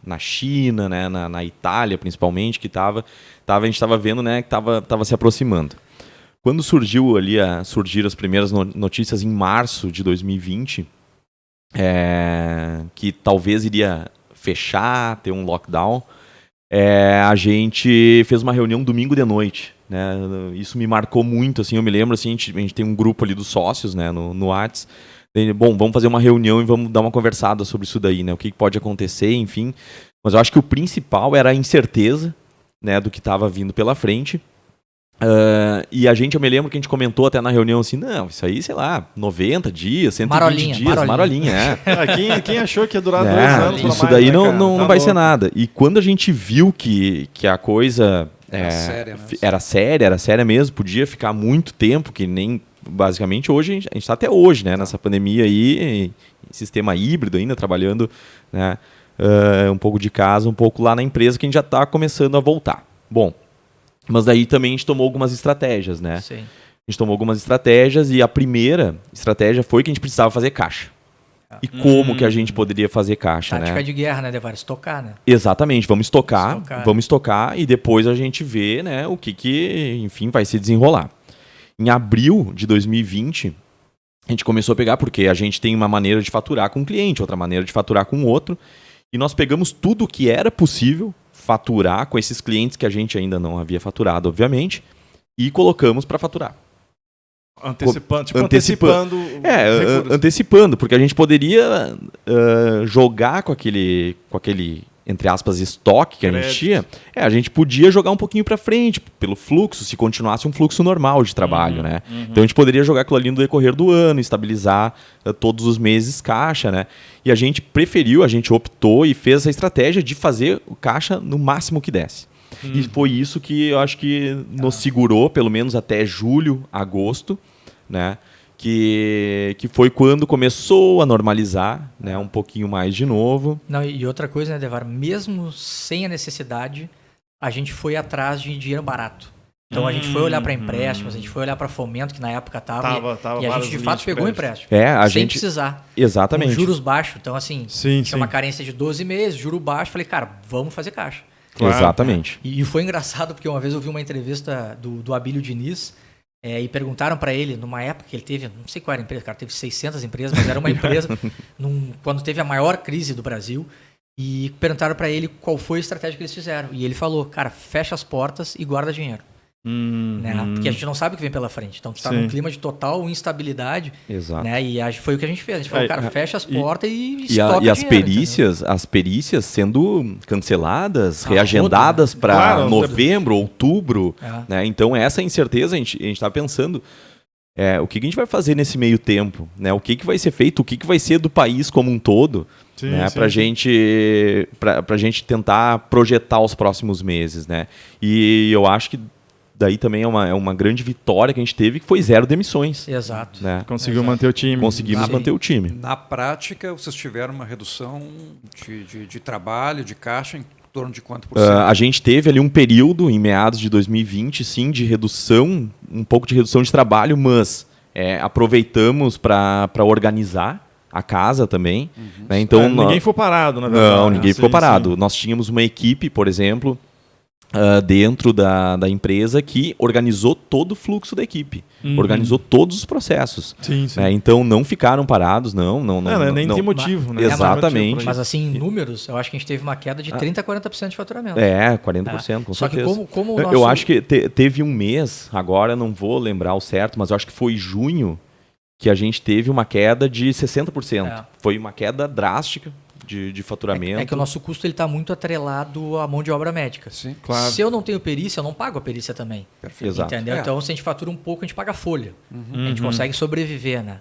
na China, né, na Itália principalmente, que a gente estava vendo, né, que estava se aproximando. Quando surgiram as primeiras notícias em março de 2020, que talvez iria fechar, ter um lockdown, a gente fez uma reunião domingo de noite. Né? Isso me marcou muito, assim, eu me lembro, assim, a gente tem um grupo ali dos sócios, né, no Whats. Bom, vamos fazer uma reunião e vamos dar uma conversada sobre isso daí, né? O que pode acontecer, enfim. Mas eu acho que o principal era a incerteza, né, do que estava vindo pela frente. E eu me lembro que a gente comentou até na reunião assim, não, isso aí, sei lá, 90 dias, 120 dias, marolinha. Quem achou que ia durar 2 anos? Isso mais, daí não vai ser nada. E quando a gente viu que a coisa era séria mesmo, podia ficar muito tempo, que nem basicamente hoje, a gente está até hoje, né, nessa pandemia aí, sistema híbrido ainda, trabalhando, né, um pouco de casa, um pouco lá na empresa, que a gente já está começando a voltar. Bom, mas daí também a gente tomou algumas estratégias, né? Sim. A gente tomou algumas estratégias e a primeira estratégia foi que a gente precisava fazer caixa. E como que a gente poderia fazer caixa, tática né? de guerra, né, Devar? Estocar, né? Exatamente, vamos estocar e depois a gente vê, né, o que enfim, vai se desenrolar. Em abril de 2020, a gente começou a pegar, porque a gente tem uma maneira de faturar com um cliente, outra maneira de faturar com outro, e nós pegamos tudo o que era possível faturar com esses clientes que a gente ainda não havia faturado, obviamente, e colocamos para faturar. Antecipando, porque a gente poderia jogar com aquele, entre aspas, estoque que a gente tinha. A gente podia jogar um pouquinho para frente, pelo fluxo, se continuasse um fluxo normal de trabalho, né? Então a gente poderia jogar aquilo ali no decorrer do ano, estabilizar todos os meses caixa, né? E a gente optou e fez essa estratégia de fazer o caixa no máximo que desse. E foi isso que eu acho que nos segurou, pelo menos até julho, agosto, né? Que foi quando começou a normalizar, né? Um pouquinho mais de novo. Não, e outra coisa, né, Devar? Mesmo sem a necessidade, a gente foi atrás de dinheiro barato. Então a gente foi olhar para empréstimos, a gente foi olhar para fomento, que na época tava e a gente de fato pegou um empréstimo. Sem precisar. Exatamente. Com juros baixos. Então, assim, Sim, tinha uma carência de 12 meses, juro baixo. Falei, cara, vamos fazer caixa. Claro. Exatamente. E foi engraçado, porque uma vez eu vi uma entrevista do Abílio Diniz, e perguntaram para ele, numa época que ele teve, não sei qual era a empresa, cara, teve 600 empresas, mas era uma empresa, quando teve a maior crise do Brasil, e perguntaram para ele qual foi a estratégia que eles fizeram. E ele falou, cara, fecha as portas e guarda dinheiro. Né? Porque a gente não sabe o que vem pela frente. Então, tu está num clima de total instabilidade. Exato. Né? E foi o que a gente fez. A gente falou, cara, fecha as portas e as perícias sendo canceladas, reagendadas para Claro, novembro, outubro. Né? Então, essa incerteza, a gente está pensando, o que a gente vai fazer nesse meio tempo? Né? O que vai ser feito? O que vai ser do país como um todo? Sim, né? sim. Pra gente tentar projetar os próximos meses. Né? E eu acho que daí também é uma grande vitória que a gente teve, que foi 0 demissões. Exato. Né? Conseguiu manter o time. Conseguimos manter o time. Na prática, vocês tiveram uma redução de trabalho, de caixa, em torno de quanto por cento? A gente teve ali um período, em meados de 2020, sim, de redução, um pouco de redução de trabalho, mas aproveitamos para organizar a casa também. Né? Então, ninguém foi parado, na verdade. Não, ninguém ficou parado. Sim. Nós tínhamos uma equipe, por exemplo, dentro da empresa que organizou todo o fluxo da equipe, organizou todos os processos. Sim, sim. Né? Então não ficaram parados, não. Nem tem motivo, né? Exatamente. Mas assim, em números, eu acho que a gente teve uma queda de 30% a 40% de faturamento. 40%, com Só certeza. que como o nosso... Eu acho que teve um mês, agora não vou lembrar o certo, mas eu acho que foi junho que a gente teve uma queda de 60%. Foi uma queda drástica de faturamento. É que o nosso custo está muito atrelado à mão de obra médica. Sim, claro. Se eu não tenho perícia, eu não pago a perícia também. Perfeito. Exato. Entendeu? Então, se a gente fatura um pouco, a gente paga a folha. A gente consegue sobreviver, né?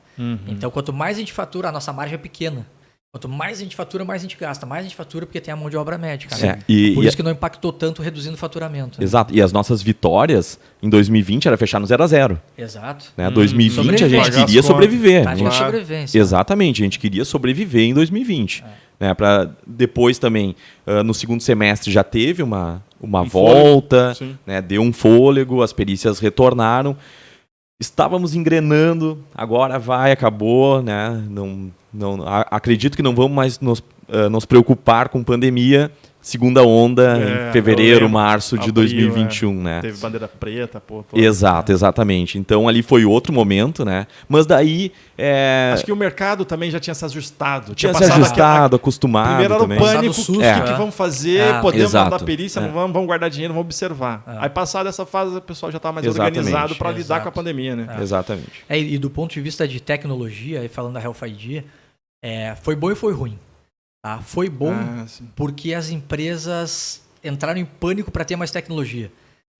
Então, quanto mais a gente fatura, a nossa margem é pequena. Quanto mais a gente fatura, mais a gente gasta. Mais a gente fatura porque tem a mão de obra médica. Né? Por isso que não impactou tanto reduzindo o faturamento. Né? Exato. E as nossas vitórias em 2020 era fechar no 0 a 0. Exato. Né? 2020 a gente queria sobreviver. Sobrevivência. Exatamente. A gente queria sobreviver em 2020. Né? Para depois também, no segundo semestre já teve uma volta, né? Deu um fôlego, as perícias retornaram. Estávamos engrenando, agora acabou, né? Acredito que não vamos mais nos preocupar com pandemia. Segunda onda em fevereiro, março de 2021, né? Teve bandeira preta, Exatamente. Então ali foi outro momento, né? Mas daí... Acho que o mercado também já tinha se ajustado. Tinha se ajustado, acostumado. Primeiro era também. o pânico, o que vamos fazer, podemos mandar perícia, vamos guardar dinheiro, vamos observar. Aí passada essa fase, o pessoal já estava mais organizado para lidar com a pandemia, né? Exatamente. E do ponto de vista de tecnologia, e falando da Health ID, foi bom e foi ruim. Tá? Foi bom porque as empresas entraram em pânico para ter mais tecnologia.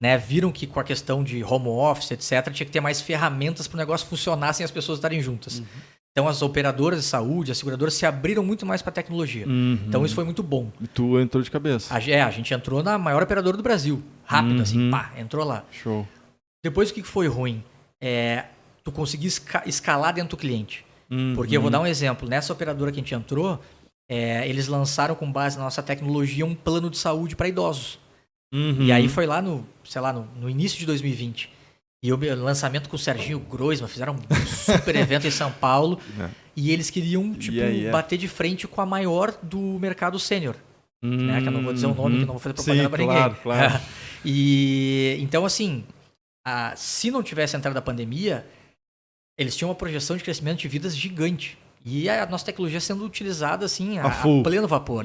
Né? Viram que com a questão de home office, etc., tinha que ter mais ferramentas para o negócio funcionar sem as pessoas estarem juntas. Então as operadoras de saúde, as seguradoras se abriram muito mais para a tecnologia. Então isso foi muito bom. E tu entrou de cabeça. A gente entrou na maior operadora do Brasil. Rápido, assim, entrou lá. Show. Depois o que foi ruim? Tu conseguir escalar dentro do cliente. Porque eu vou dar um exemplo. Nessa operadora que a gente entrou, eles lançaram com base na nossa tecnologia um plano de saúde para idosos. E aí foi lá no início de 2020. E o lançamento com o Serginho Groisman, fizeram um super evento em São Paulo. E eles queriam bater de frente com a maior do mercado sênior. Né? Que eu não vou dizer o nome, que eu não vou fazer propaganda para ninguém. Claro. E então, assim, se não tivesse entrado a pandemia, eles tinham uma projeção de crescimento de vidas gigante. E a nossa tecnologia sendo utilizada assim, a pleno vapor.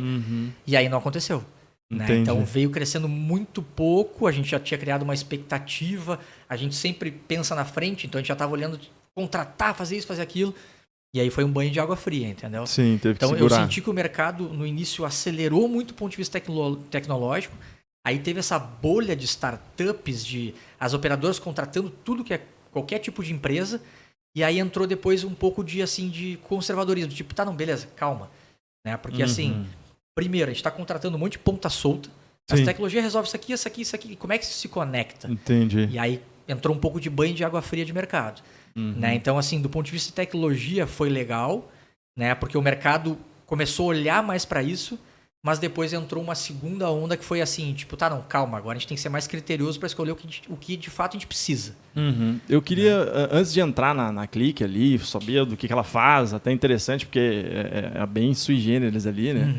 E aí não aconteceu. Né? Então veio crescendo muito pouco, a gente já tinha criado uma expectativa, a gente sempre pensa na frente, então a gente já estava olhando, contratar, fazer isso, fazer aquilo. E aí foi um banho de água fria, entendeu? Sim, teve que segurar. Então eu senti que o mercado no início acelerou muito do ponto de vista tecnológico, aí teve essa bolha de startups, de as operadoras contratando tudo que é qualquer tipo de empresa. E aí entrou depois um pouco de conservadorismo. Tipo, não, beleza, calma. Né? Porque assim, primeiro, a gente está contratando um monte de ponta solta. Essa tecnologia resolve isso aqui, isso aqui, isso aqui. Como é que isso se conecta? Entendi. E aí entrou um pouco de banho de água fria de mercado. Né? Então, assim, do ponto de vista de tecnologia, foi legal, né? Porque o mercado começou a olhar mais para isso, mas depois entrou uma segunda onda que foi assim, tipo, tá, não, calma, agora a gente tem que ser mais criterioso para escolher o que de fato a gente precisa. Eu queria, antes de entrar na Clique ali, saber do que ela faz, até interessante, porque é bem sui generis ali, né?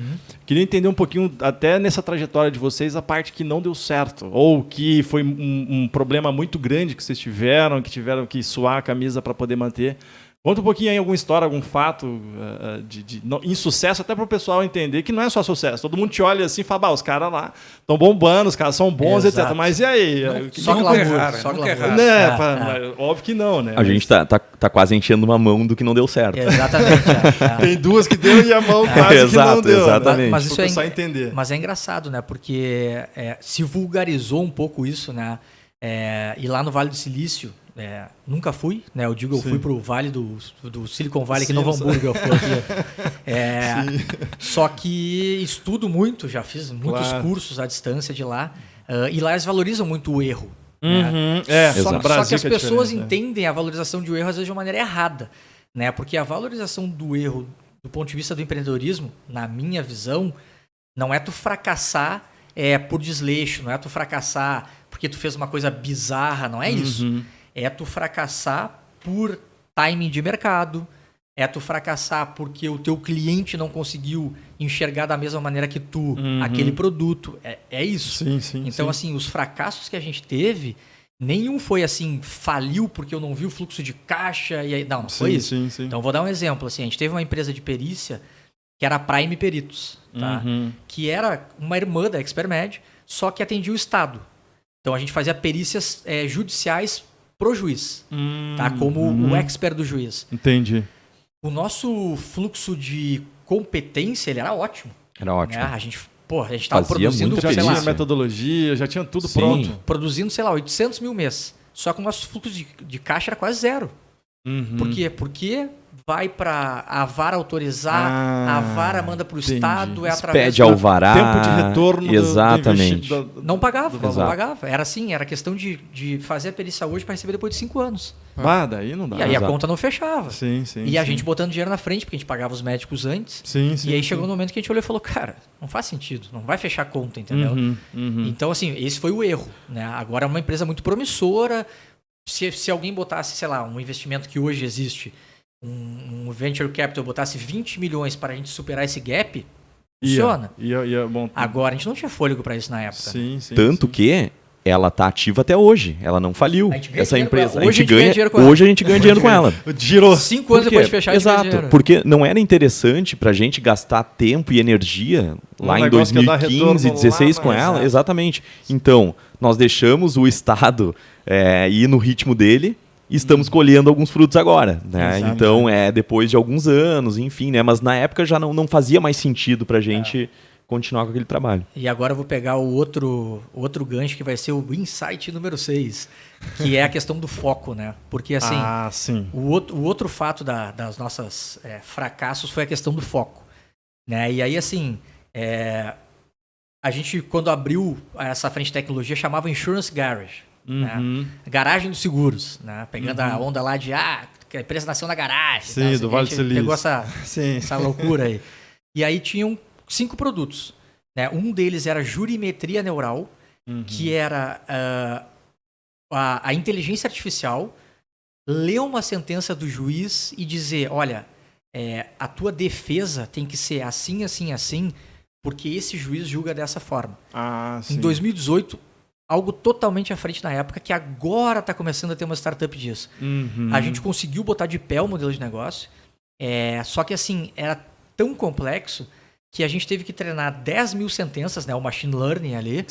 Queria entender um pouquinho, até nessa trajetória de vocês, a parte que não deu certo, ou que foi um problema muito grande que vocês tiveram que suar a camisa para poder manter. Conta um pouquinho aí alguma história, algum fato de insucesso, até para o pessoal entender que não é só sucesso. Todo mundo te olha assim e fala, os caras lá estão bombando, os caras são bons, Exato. etc. Mas e aí? Só glamour, só glamour. Né, óbvio que não, né? A gente tá quase enchendo uma mão do que não deu certo. Exatamente. Tem duas que deu e a mão quase que não deu. Exatamente. Né? Mas isso pra só entender. Mas é engraçado, né? Porque se vulgarizou um pouco isso, né? E lá no Vale do Silício, nunca fui, né? Eu digo, eu fui pro Vale do Silicon Valley, aqui em Novo Hamburgo, eu fui aqui. Só que estudo muito, já fiz muitos cursos à distância de lá, e lá eles valorizam muito o erro. Né? Só que as pessoas entendem a valorização de um erro, às vezes, de uma maneira errada, né? Porque a valorização do erro, do ponto de vista do empreendedorismo, na minha visão, não é tu fracassar por desleixo, não é tu fracassar porque tu fez uma coisa bizarra, não é isso. É tu fracassar por timing de mercado, é tu fracassar porque o teu cliente não conseguiu enxergar da mesma maneira que tu aquele produto. É isso. Sim, então, assim, os fracassos que a gente teve, nenhum foi assim, faliu porque eu não vi o fluxo de caixa. E aí, não foi isso. Sim. Então, vou dar um exemplo. Assim, a gente teve uma empresa de perícia que era a Prime Peritos, tá? Que era uma irmã da Expermed, só que atendia o Estado. Então, a gente fazia perícias judiciais pro juiz, tá? Como o expert do juiz. Entendi. O nosso fluxo de competência, ele era ótimo. Era ótimo. Né? A gente estava Fazia produzindo, muita Já sei lá, tinha metodologia, já tinha tudo Sim. pronto. produzindo, sei lá, 800 mil mês. Só que o nosso fluxo de caixa era quase zero. Por quê? Porque vai para a vara autorizar, a vara manda para o Estado, através Pede alvará. Tempo de retorno Exatamente. Não pagava, não Exato. pagava. Era assim, era questão de fazer a perícia hoje para receber depois de 5 anos. Daí não dá. E aí Exato. a conta não fechava. Sim. E a gente botando dinheiro na frente, porque a gente pagava os médicos antes. Sim. E aí chegou no momento que a gente olhou e falou, cara, não faz sentido, não vai fechar a conta, entendeu? Então, assim, esse foi o erro. Né? Agora é uma empresa muito promissora. Se alguém botasse, sei lá, um investimento que hoje existe, um venture capital, botasse 20 milhões para a gente superar esse gap, funciona. Bom, Agora, a gente não tinha fôlego para isso na época. sim. Tanto que ela tá ativa até hoje. Ela não faliu, A gente ganha essa dinheiro com empresa. ela. Hoje a gente ganha dinheiro com ela. Hoje a gente ganha dinheiro com ela. Girou. 5 anos Por quê? depois de fechar, a gente ganha Exato, dinheiro. porque não era interessante pra gente gastar tempo e energia lá em negócio que ia dar 2015, retorno 2016 lá, com mas ela. é. Exatamente. Então, nós deixamos o Estado ir no ritmo dele e estamos colhendo alguns frutos agora. Né? Exato. Então, depois de alguns anos, enfim, né? Mas na época já não fazia mais sentido pra gente continuar com aquele trabalho. E agora eu vou pegar o outro gancho que vai ser o insight número 6, que é a questão do foco, né? Porque assim, sim. o outro fato das nossas fracassos foi a questão do foco, né? E aí assim, a gente quando abriu essa frente de tecnologia chamava Insurance Garage, né? Garagem dos seguros, né? Pegando a onda lá de que a empresa nasceu na garagem. Sim, tá? do Assim, Vale a do gente Silício. pegou Sim. essa loucura aí. E aí tinham 5 produtos. Né? Um deles era jurimetria neural, que era a inteligência artificial ler uma sentença do juiz e dizer, olha, a tua defesa tem que ser assim, assim, assim, porque esse juiz julga dessa forma. Sim. Em 2018, algo totalmente à frente na época, que agora está começando a ter uma startup disso. A gente conseguiu botar de pé o modelo de negócio, só que assim, era tão complexo que a gente teve que treinar 10 mil sentenças, né, o machine learning ali,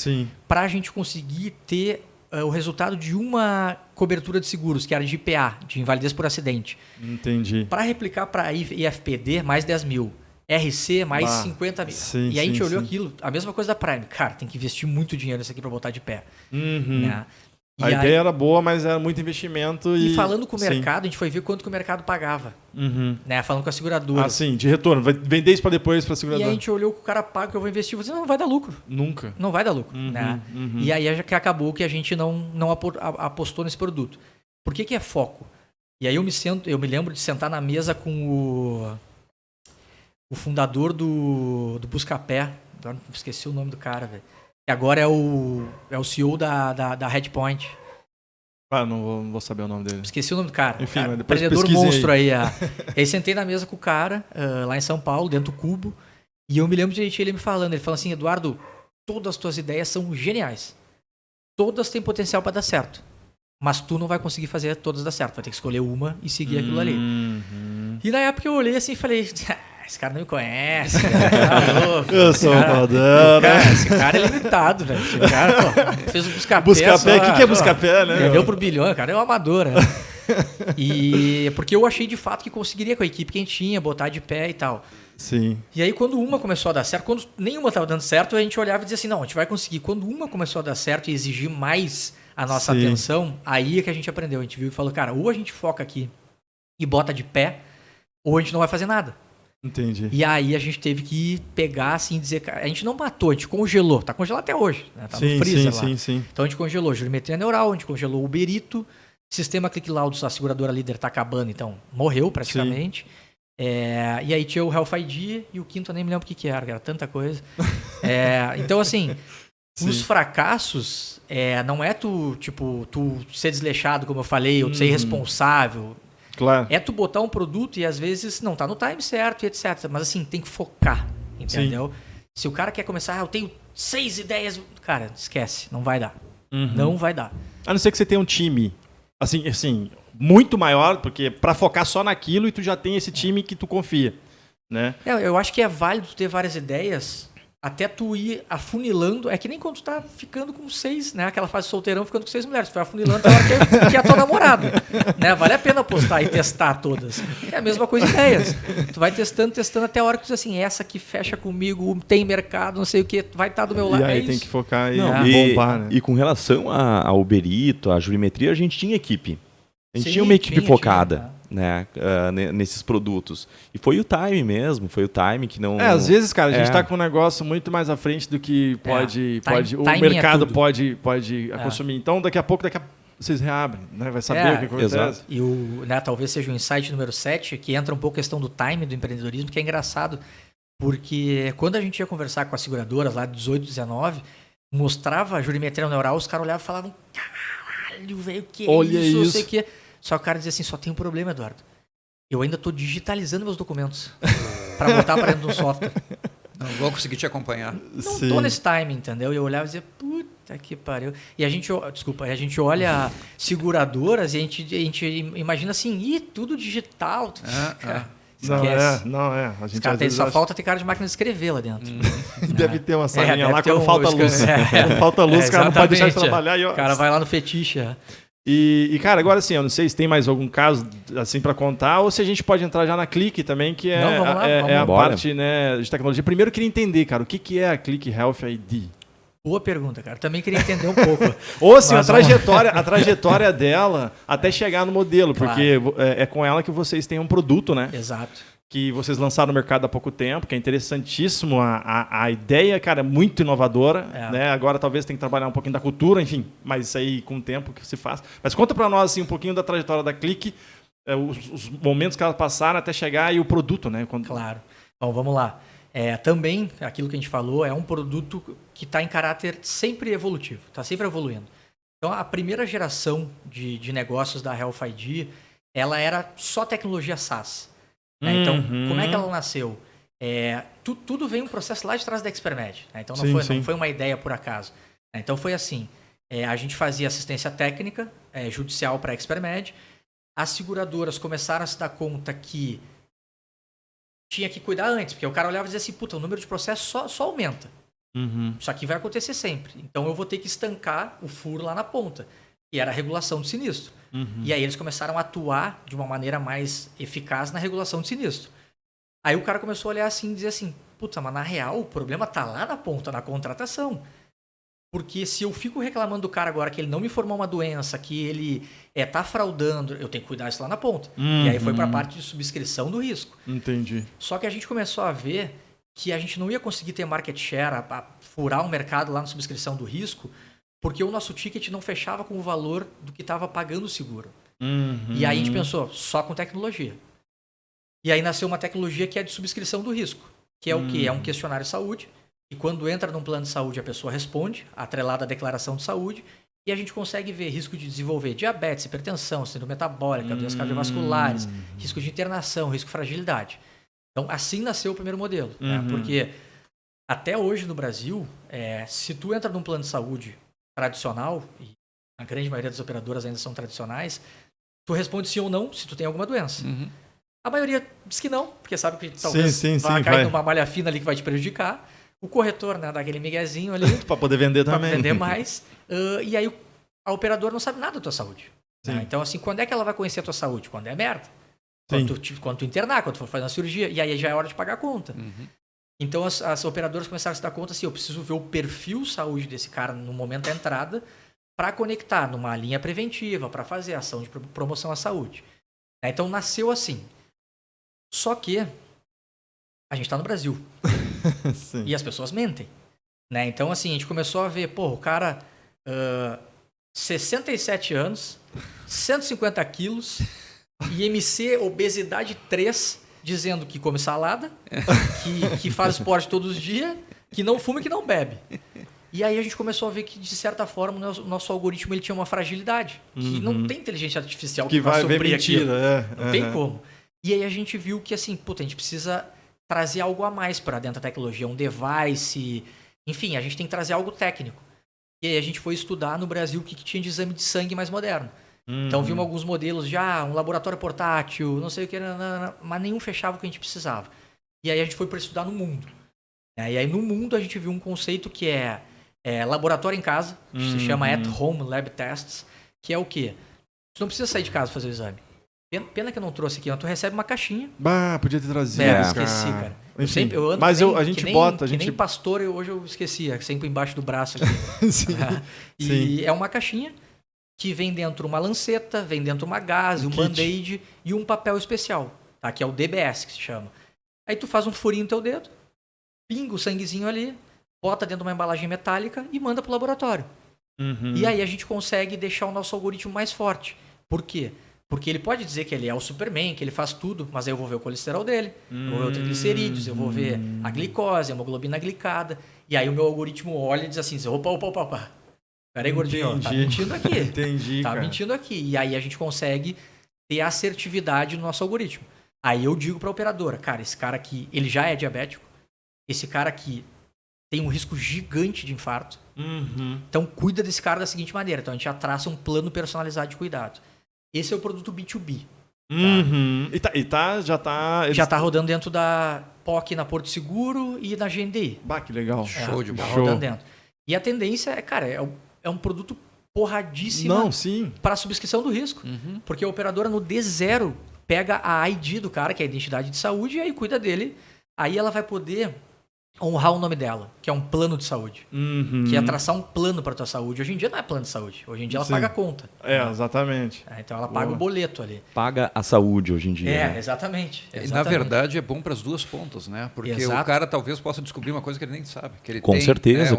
para a gente conseguir ter o resultado de uma cobertura de seguros, que era de IPA, de invalidez por acidente. Entendi. Para replicar para IFPD, mais 10 mil. RC, mais 50 mil. E aí a gente olhou aquilo, a mesma coisa da Prime. Cara, tem que investir muito dinheiro nisso aqui para botar de pé. Né? A ideia era boa, mas era muito investimento. E falando com o mercado, a gente foi ver quanto que o mercado pagava. Né? Falando com a seguradora. Sim, de retorno. Vai vender isso para depois para a seguradora. E aí a gente olhou que o cara paga que eu vou investir. Eu falei, não vai dar lucro. Nunca. Não vai dar lucro. Né? E aí que acabou que a gente não apostou nesse produto. Por que é foco? E aí eu me lembro de sentar na mesa com o fundador do Buscapé. Agora esqueci o nome do cara, velho. Que agora é o CEO da Redpoint. Ah, não vou saber o nome dele. Esqueci o nome do cara. Enfim, mas depois empreendedor pesquisem monstro aí. Aí sentei na mesa com o cara, lá em São Paulo, dentro do Cubo. E eu me lembro de ele me falando. Ele falou assim, Eduardo, todas as tuas ideias são geniais. Todas têm potencial para dar certo. Mas tu não vai conseguir fazer todas dar certo. Vai ter que escolher uma e seguir aquilo ali. E na época eu olhei assim e falei... Esse cara não me conhece. Tá louco. Eu sou fodão, né? Esse cara é limitado, velho. Esse cara, pô, fez o Buscapé. Buscapé, o que é Buscapé, né? Vendeu pro bilhão, o cara é um amador, né? E porque eu achei de fato que conseguiria com a equipe que a gente tinha, botar de pé e tal. Sim. E aí quando uma começou a dar certo, quando nenhuma estava dando certo, a gente olhava e dizia assim, não, a gente vai conseguir. Quando uma começou a dar certo e exigir mais a nossa atenção, aí é que a gente aprendeu. A gente viu e falou, cara, ou a gente foca aqui e bota de pé, ou a gente não vai fazer nada. Entendi. E aí a gente teve que pegar assim e dizer, a gente não matou, a gente congelou. Tá congelado até hoje, né? Tá no freezer lá. Sim. Então a gente congelou jurimetria neural, a gente congelou o Uberito, sistema ClickLaudos, a seguradora líder tá acabando, então morreu praticamente. E aí tinha o Health ID e o quinto eu nem me lembro o que era tanta coisa. Então assim, os fracassos não é tu ser desleixado, como eu falei, ou tu ser irresponsável. Claro. É tu botar um produto e às vezes não tá no time certo e etc. Mas assim, tem que focar, entendeu? Sim. Se o cara quer começar, eu tenho 6 ideias, cara, esquece, não vai dar. Não vai dar. A não ser que você tenha um time, assim, muito maior, porque para focar só naquilo e tu já tem esse time que tu confia, né? Eu acho que é válido ter várias ideias até tu ir afunilando. É que nem quando tu tá ficando com 6, né? Aquela fase solteirão ficando com 6 mulheres. Tu vai afunilando até a hora que é a tua namorada. Né? Vale a pena apostar e testar todas. É a mesma coisa ideias. Tu vai testando até a hora que tu diz assim, essa que fecha comigo, tem mercado, não sei o que, vai estar do meu lado. E aí tem que focar e bombar, né? E com relação ao Uberito, à jurimetria, a gente tinha equipe. A gente tinha uma equipe focada. Né, nesses produtos. E foi o time mesmo, foi o time que não... às vezes, cara, a gente tá com um negócio muito mais à frente do que o mercado pode consumir. Então, daqui a pouco vocês reabrem, né? Vai saber o que acontece. Exato. E talvez seja o insight número 7, que entra um pouco a questão do time do empreendedorismo, que é engraçado, porque quando a gente ia conversar com as seguradoras lá de 18, 19, mostrava a jurimetria neural, os caras olhavam e falavam, caralho, velho, que é isso, não sei o que. Só que o cara dizia assim, só tem um problema, Eduardo. Eu ainda estou digitalizando meus documentos para botar para dentro do software. Não vou conseguir te acompanhar. Não estou nesse time, entendeu? E eu olhava e dizia, puta que pariu. E a gente olha seguradoras e a gente imagina assim, tudo digital. Esquece. Não é. A gente só falta ter cara de máquina de escrever lá dentro. Deve ter uma salinha lá quando falta luz. Quando falta luz, o cara não pode deixar de trabalhar. O cara vai lá no fetiche. E, cara, agora assim, eu não sei se tem mais algum caso assim para contar ou se a gente pode entrar já na Click também, que é a parte, né, de tecnologia. Primeiro eu queria entender, cara, o que é a Click Health ID? Boa pergunta, cara. Também queria entender um pouco. Ou assim, a trajetória dela até chegar no modelo, porque é com ela que vocês têm um produto, né? Exato. Que vocês lançaram no mercado há pouco tempo, que é interessantíssimo. A ideia, cara, é muito inovadora. Né? Agora talvez tenha que trabalhar um pouquinho da cultura, enfim, mas isso aí com o tempo que se faz. Mas conta para nós assim, um pouquinho da trajetória da Click, os momentos que ela passaram até chegar e o produto, né? Claro. Bom, vamos lá. Também, aquilo que a gente falou, é um produto que está em caráter sempre evolutivo, está sempre evoluindo. Então, a primeira geração de negócios da Health ID, ela era só tecnologia SaaS. Então, como é que ela nasceu? Tudo vem um processo lá de trás da Expermed. Né? Então, não foi uma ideia por acaso. Então, foi assim. A gente fazia assistência técnica, judicial para a Expermed. As seguradoras começaram a se dar conta que tinha que cuidar antes. Porque o cara olhava e dizia assim, puta, o número de processos só aumenta. Isso aqui vai acontecer sempre. Então, eu vou ter que estancar o furo lá na ponta. E era a regulação do sinistro. E aí eles começaram a atuar de uma maneira mais eficaz na regulação do sinistro. Aí o cara começou a olhar assim e dizer assim, puta, mas na real o problema tá lá na ponta, na contratação. Porque se eu fico reclamando do cara agora que ele não me formou uma doença, que ele tá fraudando, eu tenho que cuidar disso lá na ponta. E aí foi para a parte de subscrição do risco. Entendi. Só que a gente começou a ver que a gente não ia conseguir ter market share, a furar um mercado lá na subscrição do risco, porque o nosso ticket não fechava com o valor do que estava pagando o seguro. E aí a gente pensou, só com tecnologia. E aí nasceu uma tecnologia que é de subscrição do risco, que é o quê? É um questionário de saúde, e quando entra num plano de saúde a pessoa responde, atrelada à declaração de saúde, e a gente consegue ver risco de desenvolver diabetes, hipertensão, síndrome metabólica, doenças cardiovasculares, risco de internação, risco de fragilidade. Então, assim nasceu o primeiro modelo. Né? Porque até hoje no Brasil, se tu entra num plano de saúde tradicional, e a grande maioria das operadoras ainda são tradicionais, tu responde sim ou não se tu tem alguma doença. A maioria diz que não, porque sabe que talvez vai cair numa malha fina ali que vai te prejudicar. O corretor, né, dá aquele miguezinho ali. Para poder vender também. Para vender mais. E aí a operadora não sabe nada da tua saúde. Né? Então, assim, quando é que ela vai conhecer a tua saúde? Quando é merda. Quando tu internar, quando tu for fazer uma cirurgia. E aí já é hora de pagar a conta. Então, as operadoras começaram a se dar conta assim, eu preciso ver o perfil saúde desse cara no momento da entrada para conectar numa linha preventiva, para fazer ação de promoção à saúde. Então, nasceu assim. Só que a gente está no Brasil. E as pessoas mentem. Né? Então, assim, a gente começou a ver, o cara, 67 anos, 150 quilos, IMC, obesidade 3, dizendo que come salada, que faz esporte todos os dias, que não fuma e que não bebe. E aí a gente começou a ver que, de certa forma, o nosso algoritmo ele tinha uma fragilidade. Que não tem inteligência artificial que vai suprir aquilo. Não tem como. E aí a gente viu que, assim, a gente precisa trazer algo a mais para dentro da tecnologia, um device, enfim, a gente tem que trazer algo técnico. E aí a gente foi estudar no Brasil o que tinha de exame de sangue mais moderno. Então vimos alguns modelos já, um laboratório portátil, não sei o que, mas nenhum fechava o que a gente precisava. E aí a gente foi para estudar no mundo. E aí no mundo a gente viu um conceito que é laboratório em casa, se chama At Home Lab Tests, que é o quê? Você não precisa sair de casa fazer o exame. Pena que eu não trouxe aqui, tu recebe uma caixinha. Podia ter trazido. Esqueci, cara. Enfim, eu ando mas a gente bota. Que nem pastor, hoje eu esquecia, sempre embaixo do braço aqui. Sim. É uma caixinha que vem dentro uma lanceta, vem dentro uma gaze, um band-aid e um papel especial, tá? Que é o DBS, que se chama. Aí tu faz um furinho no teu dedo, pinga o sanguezinho ali, bota dentro de uma embalagem metálica e manda pro laboratório. E aí a gente consegue deixar o nosso algoritmo mais forte. Por quê? Porque ele pode dizer que ele é o Superman, que ele faz tudo, mas aí eu vou ver o colesterol dele, eu vou ver o triglicerídeos, eu vou ver a glicose, a hemoglobina glicada. E aí o meu algoritmo olha e diz assim, opa. Peraí, gordinho, tá mentindo aqui. Entendi, tá mentindo aqui. E aí a gente consegue ter assertividade no nosso algoritmo. Aí eu digo pra operadora, cara, esse cara aqui, ele já é diabético, esse cara aqui tem um risco gigante de infarto, então cuida desse cara da seguinte maneira. Então a gente já traça um plano personalizado de cuidado. Esse é o produto B2B. Já tá rodando dentro da POC na Porto Seguro e na GNDI. Que legal. Show de bola. Tá rodando dentro. E a tendência é um produto porradíssimo para subscrição do risco. Porque a operadora no D0 pega a ID do cara, que é a identidade de saúde, e aí cuida dele. Aí ela vai poder honrar o nome dela, que é um plano de saúde. Que é traçar um plano para tua saúde. Hoje em dia não é plano de saúde. Hoje em dia ela paga a conta. Exatamente. Então ela paga o boleto ali. Paga a saúde hoje em dia. Né? Exatamente. Na verdade é bom para as duas pontas, né? Porque o cara talvez possa descobrir uma coisa que ele nem sabe. Que ele com certeza.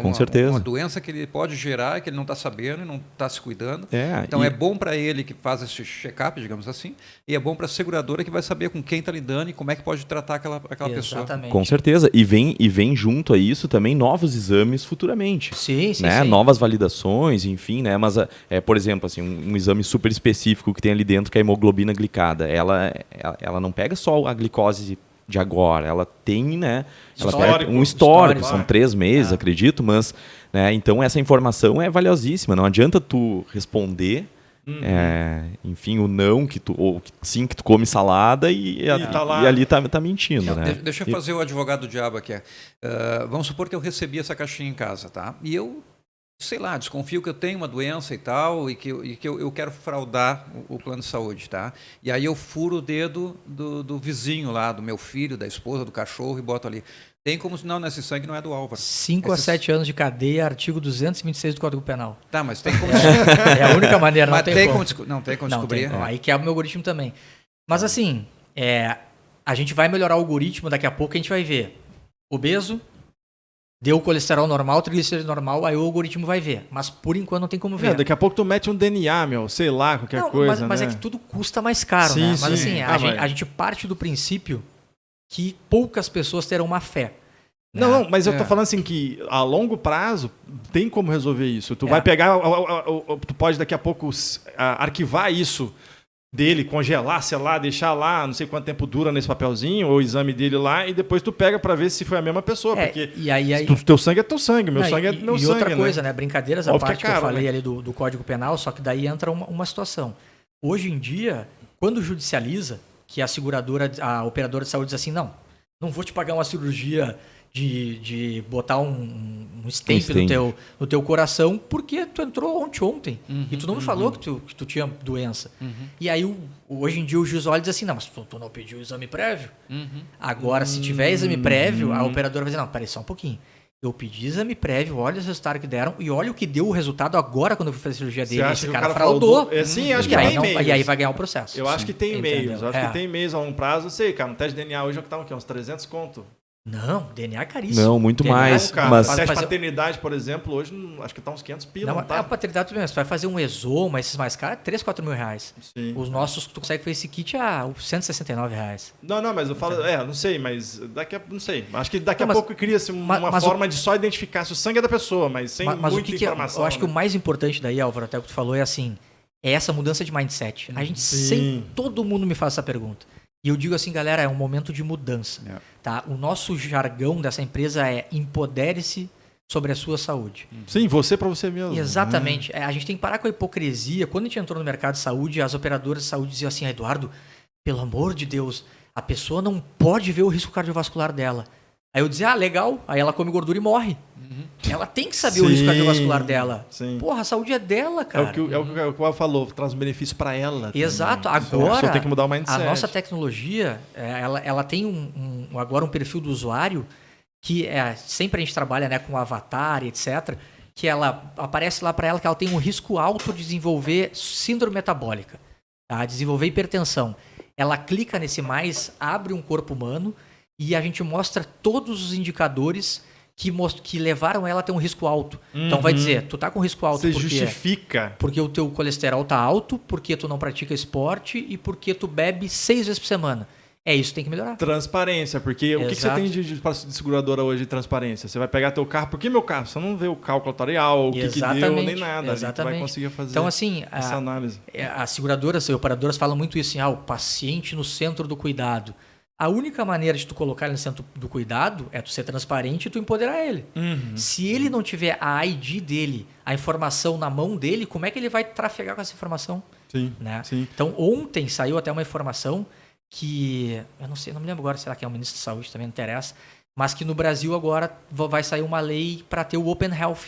Uma doença que ele pode gerar, que ele não está sabendo e não está se cuidando. Então é bom para ele que faz esse check-up, digamos assim, e é bom para a seguradora que vai saber com quem está lidando e como é que pode tratar aquela pessoa. Com certeza. E vem junto a isso também novos exames futuramente. Sim. Novas validações, enfim, né? Mas, por exemplo, assim, um exame super específico que tem ali dentro, que é a hemoglobina glicada. Ela não pega só a glicose de agora, ela tem, né? Ela pega um histórico, são 3 meses, acredito, mas, né? Então essa informação é valiosíssima. Não adianta tu responder enfim, o não ou sim que tu come salada e ali tá mentindo, né? Deixa eu fazer o advogado do diabo aqui. Vamos supor que eu recebi essa caixinha em casa, tá? E eu, sei lá, desconfio que eu tenho uma doença e tal, e que eu quero fraudar o plano de saúde, tá? E aí eu furo o dedo do vizinho lá, do meu filho, da esposa, do cachorro e boto ali. Tem como se não, esse sangue não é do Álvaro. 5 a 7 anos de cadeia, artigo 226 do Código Penal. Tá, mas tem como... É a única maneira, não tem como. Não tem como descobrir. Aí quebra o meu algoritmo também. Mas assim, a gente vai melhorar o algoritmo, daqui a pouco a gente vai ver obeso, Deu colesterol normal, triglicéridos normal, aí o algoritmo vai ver. Mas por enquanto não tem como ver. Daqui a pouco tu mete um DNA, sei lá, qualquer não, coisa, mas né? é que tudo custa mais caro, Sim, né? Mas sim. assim, a gente parte do princípio que poucas pessoas terão uma fé. Não, mas eu tô falando assim que a longo prazo tem como resolver isso. Tu vai pegar, tu pode daqui a pouco arquivar isso dele, congelar, sei lá, deixar lá, não sei quanto tempo dura nesse papelzinho, ou o exame dele lá, e depois tu pega pra ver se foi a mesma pessoa, porque e aí, teu sangue é teu sangue, meu sangue é meu sangue. E outra coisa, né? Brincadeiras à parte que eu falei né? ali do Código Penal, só que daí entra uma situação. Hoje em dia, quando judicializa, que a operadora de saúde diz assim, não vou te pagar uma cirurgia de botar um stent no teu coração, porque tu entrou ontem e tu não me falou que tu tinha doença. E aí, hoje em dia, o juiz olha e diz assim, não, mas tu não pediu o exame prévio? Agora, se tiver exame prévio, a operadora vai dizer, não, peraí só um pouquinho. Eu pedi exame prévio, olha os resultados que deram e olha o que deu o resultado agora quando eu fui fazer a cirurgia dele. Esse cara fraudou. Sim, acho que tem e-mails. E aí vai ganhar o processo. Eu acho que tem e-mails. Acho que tem e-mails a um prazo. Eu sei, cara, um teste de DNA hoje é o que tá uns 300 conto. Não, DNA é caríssimo. Não, muito DNA, mais. Cara, mas teste de paternidade, por exemplo, hoje acho que tá uns 500 pila. Não, tá? a paternidade também. Você vai fazer um exoma, esses mais caros, 3, 4 mil reais. Sim. Os nossos, tu consegue fazer esse kit a 169 reais. Não, mas eu falo, não sei, mas não sei. Acho que daqui a pouco cria-se uma forma de só identificar se o sangue é da pessoa, mas sem muita informação. Eu acho que o mais importante daí, Álvaro, até o que tu falou, é assim, é essa mudança de mindset. A gente todo mundo me faz essa pergunta. E eu digo assim, galera, é um momento de mudança. Tá? O nosso jargão dessa empresa é empodere-se sobre a sua saúde. Sim, você para você mesmo. Exatamente. A gente tem que parar com a hipocrisia. Quando a gente entrou no mercado de saúde, as operadoras de saúde diziam assim, Eduardo, pelo amor de Deus, a pessoa não pode ver o risco cardiovascular dela. Aí eu dizia, legal. Aí ela come gordura e morre. Ela tem que saber o risco cardiovascular dela. Sim. Porra, a saúde é dela, cara. É o que o falou, traz um benefício para ela. Exato. Também. Agora, tem que mudar o mindset. a nossa tecnologia, ela tem agora um perfil do usuário que sempre a gente trabalha, né, com avatar, etc., que ela aparece lá para ela que ela tem um risco alto de desenvolver síndrome metabólica, tá? Desenvolver hipertensão. Ela clica nesse mais, abre um corpo humano e a gente mostra todos os indicadores que levaram ela a ter um risco alto. Então vai dizer, tu tá com risco alto Você justifica. Porque o teu colesterol tá alto, porque tu não pratica esporte e porque tu bebe 6 vezes por semana. Isso que tem que melhorar. Transparência, porque o que você tem de seguradora hoje de transparência? Você vai pegar teu carro, por que meu carro? Você não vê o cálculo atuarial, o que deu, nem nada. Exatamente. Você vai conseguir fazer então, assim, essa análise. As seguradoras e operadoras falam muito isso, assim, o paciente no centro do cuidado. A única maneira de tu colocar ele no centro do cuidado é tu ser transparente e tu empoderar ele. Se ele não tiver a ID dele, a informação na mão dele, como é que ele vai trafegar com essa informação? Sim, né? sim. Então, ontem saiu até uma informação que, eu não sei, não me lembro agora, será que é o ministro da Saúde, também não interessa, mas que no Brasil agora vai sair uma lei para ter o Open Health.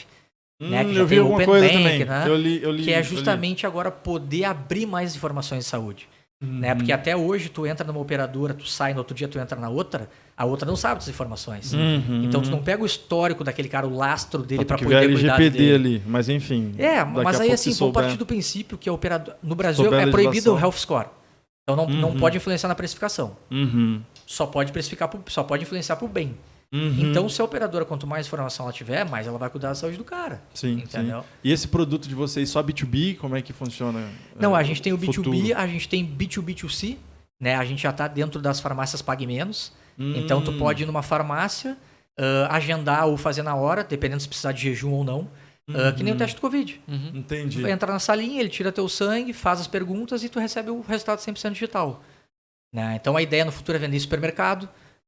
Né? Que já tem o Open Bank, né? Eu li, que é justamente agora poder abrir mais informações de saúde. Né? Porque até hoje tu entra numa operadora, tu sai, no outro dia tu entra na outra, a outra não sabe das informações. Então tu não pega o histórico daquele cara, o lastro dele para poder cuidar dele. LGPD ali, mas enfim. Mas aí assim, vamos partir do princípio que a operadora, no Brasil é proibido o Health Score. Então não pode influenciar na precificação. Só pode influenciar para o bem. Então, se a operadora, quanto mais informação ela tiver, mais ela vai cuidar da saúde do cara. Sim, entendeu? Sim. E esse produto de vocês, só B2B, como é que funciona? Não, a gente tem o B2B, futuro? a gente tem B2B2C, né? A gente já está dentro das farmácias Pague Menos. Então, tu pode ir numa farmácia, agendar ou fazer na hora, dependendo se precisar de jejum ou não. Que nem o teste do Covid. Entendi. Tu vai entrar na salinha, ele tira teu sangue, faz as perguntas e tu recebe o resultado 100% digital. Né? Então, a ideia no futuro é vender em supermercado.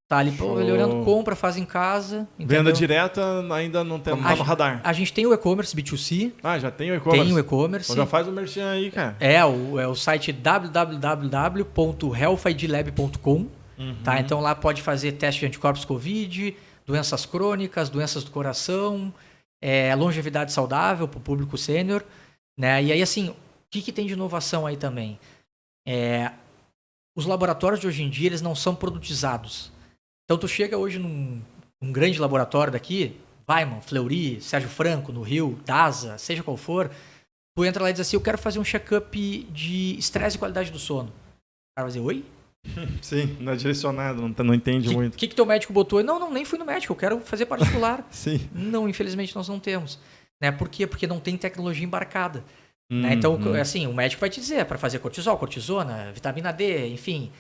Tá ali, ele olhando, compra, faz em casa. Entendeu? Venda direta ainda não tá no radar. A gente tem o e-commerce B2C. Já tem o e-commerce? Tem o e-commerce. Então já faz o merchan aí, cara. É o site www.healthidlab.com. Tá? Então lá pode fazer teste de anticorpos Covid, doenças crônicas, doenças do coração, longevidade saudável para o público sênior. Né? E aí, assim, o que tem de inovação aí também? Os laboratórios de hoje em dia eles não são produtizados. Então, tu chega hoje num grande laboratório daqui, Weiman, Fleury, Sérgio Franco, no Rio, DASA, seja qual for, tu entra lá e diz assim, eu quero fazer um check-up de estresse e qualidade do sono. O cara vai dizer, oi? Sim, não é direcionado, não entende muito. O que teu médico botou? Não, nem fui no médico, eu quero fazer particular. Sim. Não, infelizmente nós não temos. Né? Por quê? Porque não tem tecnologia embarcada. Né? Então, assim, o médico vai te dizer para fazer cortisol, cortisona, vitamina D, enfim,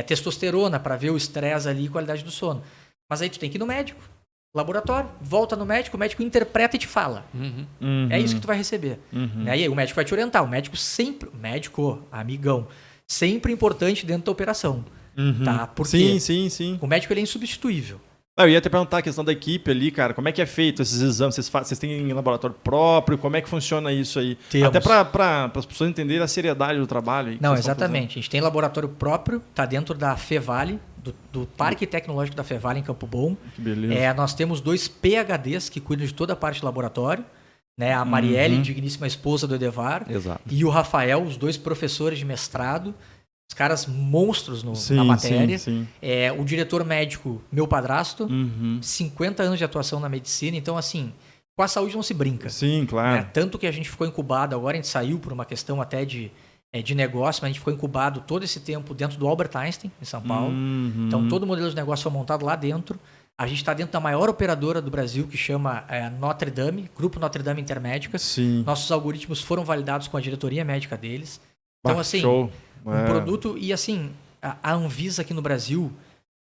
testosterona para ver o estresse ali e qualidade do sono. Mas aí tu tem que ir no médico, laboratório, volta no médico, o médico interpreta e te fala. É isso que tu vai receber. Né? E aí o médico vai te orientar. O médico sempre, amigão, sempre importante dentro da operação. Tá? Porque Sim. o médico ele é insubstituível. Eu ia te perguntar a questão da equipe ali, cara. Como é que é feito esses exames? Vocês têm laboratório próprio? Como é que funciona isso aí? Temos. Até para as pessoas entenderem a seriedade do trabalho. Aí que Não, vocês estão exatamente. A gente tem laboratório próprio, está dentro da Fevale, do Parque Tecnológico da Fevale em Campo Bom. fazendo. Que beleza. Nós temos 2 PhDs que cuidam de toda a parte do laboratório. Né? A Marielle, digníssima esposa do Edevar, Exato. e o Rafael, os 2 professores de mestrado. Os caras monstros na matéria. Sim. O diretor médico, meu padrasto, 50 anos de atuação na medicina. Então, assim, com a saúde não se brinca. Sim, claro. Né? Tanto que a gente ficou incubado, agora a gente saiu por uma questão até de negócio, mas a gente ficou incubado todo esse tempo dentro do Albert Einstein, em São Paulo. Então, todo o modelo de negócio foi montado lá dentro. A gente está dentro da maior operadora do Brasil, que chama Notre Dame, Grupo Notre Dame Intermédicas. Sim. Nossos algoritmos foram validados com a diretoria médica deles. Então, assim, show. um produto... E, assim, a Anvisa aqui no Brasil...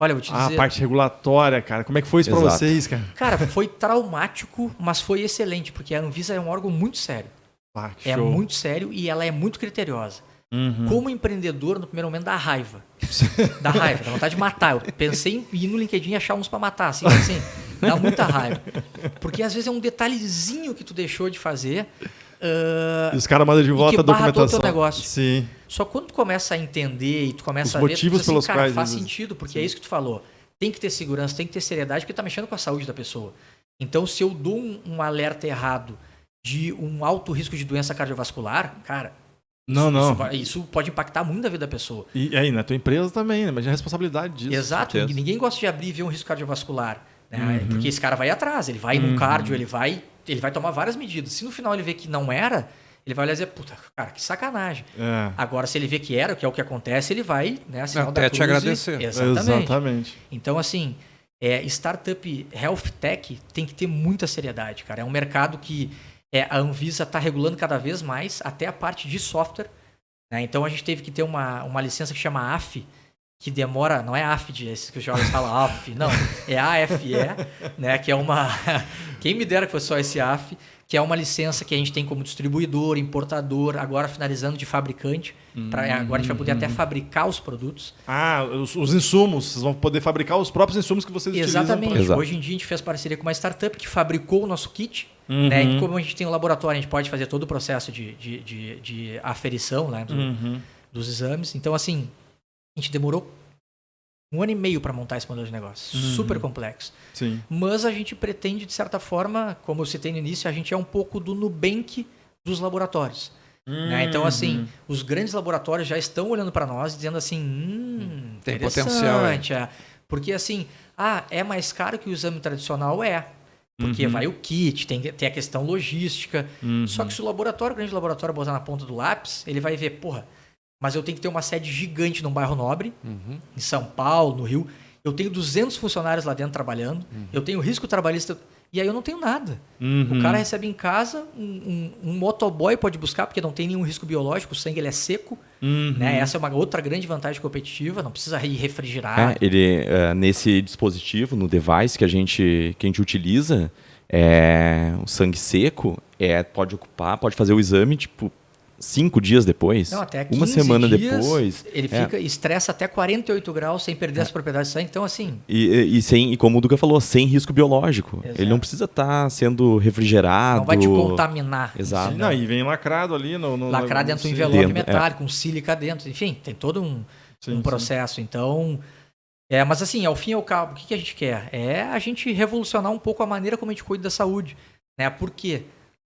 Olha, eu vou te dizer... A parte regulatória, cara. Como é que foi isso para Exato. vocês, cara? Cara, foi traumático, mas foi excelente, porque a Anvisa é um órgão muito sério. É Show. muito sério e ela é muito criteriosa. Como empreendedor, no primeiro momento, dá raiva. Dá vontade de matar. Eu pensei em ir no LinkedIn e achar uns para matar, assim, dá muita raiva. Porque às vezes é um detalhezinho que tu deixou de fazer. E os caras mandam de volta a barra todo o documentação. teu negócio. Sim. Só quando tu começa a entender e tu começa Os a ver, motivos tu diz assim, pelos cara, quais faz eles- sentido, porque é isso que tu falou. Tem que ter segurança, tem que ter seriedade, porque tá mexendo com a saúde da pessoa. Então, se eu dou um alerta errado de um alto risco de doença cardiovascular, cara, isso pode impactar muito a vida da pessoa. E aí, na tua empresa também, né? Imagina a responsabilidade disso. Exato. certeza. Ninguém gosta de abrir e ver um risco cardiovascular. Né? Porque esse cara vai atrás, ele vai num cardio, ele vai tomar várias medidas. Se no final ele vê que não era, ele vai olhar e dizer, puta, cara, que sacanagem. Agora, se ele vê que era, que é o que acontece, ele vai, né, assinar Até te agradecer. Exatamente. Então, assim, startup health tech tem que ter muita seriedade, cara. É um mercado que a Anvisa está regulando cada vez mais, até a parte de software. Né? Então, a gente teve que ter uma licença que chama AFE, que demora, não é AFD, esses que os jovens falam AF, não, é AFE, né? Que é uma... Quem me dera que fosse só esse AF, que é uma licença que a gente tem como distribuidor, importador, agora finalizando de fabricante. Agora a gente vai poder até fabricar os produtos. Os insumos. Vocês vão poder fabricar os próprios insumos que vocês Exatamente. utilizam. Exato. Hoje em dia a gente fez parceria com uma startup que fabricou o nosso kit. Né? E como a gente tem um laboratório, a gente pode fazer todo o processo de aferição, né? Dos exames. Então, assim, a gente demorou 1 ano e meio para montar esse modelo de negócio. Super complexo. Sim. Mas a gente pretende, de certa forma, como eu citei no início, a gente é um pouco do Nubank dos laboratórios. Né? Então, assim, os grandes laboratórios já estão olhando para nós dizendo assim, tem interessante, potencial. Porque assim, é mais caro que o exame tradicional? Porque vai o kit, tem a questão logística. Só que se o grande laboratório botar na ponta do lápis, ele vai ver, porra, mas eu tenho que ter uma sede gigante num bairro nobre, em São Paulo, no Rio. Eu tenho 200 funcionários lá dentro trabalhando. Eu tenho risco trabalhista. E aí eu não tenho nada. O cara recebe em casa, um motoboy pode buscar, porque não tem nenhum risco biológico, o sangue ele é seco. Né? Essa é uma outra grande vantagem competitiva, não precisa ir refrigerar. Nesse dispositivo, no device que a gente utiliza, o sangue seco pode fazer o exame, tipo, 5 dias depois, Não, até 1 15 semana dias, depois. Ele estressa até 48 graus sem perder as propriedades do sangue. Então, assim... E como o Duca falou, sem risco biológico. Exato. Ele não precisa estar sendo refrigerado. Não vai te contaminar. Exato. Não, e vem lacrado ali no Lacrado dentro do envelope metálico, com sílica dentro. Enfim, tem todo um processo. Então... mas assim, ao fim e ao cabo, o que a gente quer? É a gente revolucionar um pouco a maneira como a gente cuida da saúde. Né? Por quê?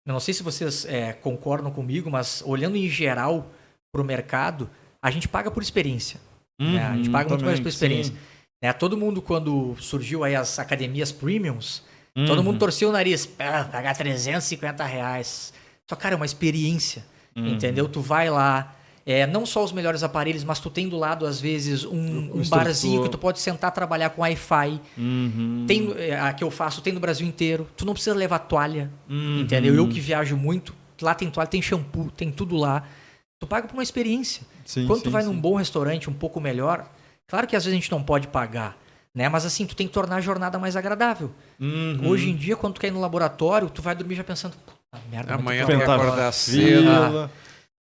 Eu não sei se vocês concordam comigo, mas olhando em geral para o mercado, a gente paga por experiência. Né? A gente paga muito mais por experiência. Né? Todo mundo, quando surgiu aí as academias premiums, todo mundo torcia o nariz. Pagar R$350. Só, cara, é uma experiência. Entendeu? Tu vai lá, não só os melhores aparelhos, mas tu tem do lado, às vezes, um instrutor. barzinho que tu pode sentar trabalhar com Wi-Fi. Tem, a que eu faço tem no Brasil inteiro. Tu não precisa levar toalha, entendeu? Eu que viajo muito, lá tem toalha, tem shampoo, tem tudo lá. Tu paga por uma experiência. Sim, Quando tu vai sim. num bom restaurante, um pouco melhor, claro que às vezes a gente não pode pagar, né? Mas assim, tu tem que tornar a jornada mais agradável. Hoje em dia, quando tu quer ir no laboratório, tu vai dormir já pensando, puta merda, Amanhã tem tem que que acordar. acordar cedo. Fila.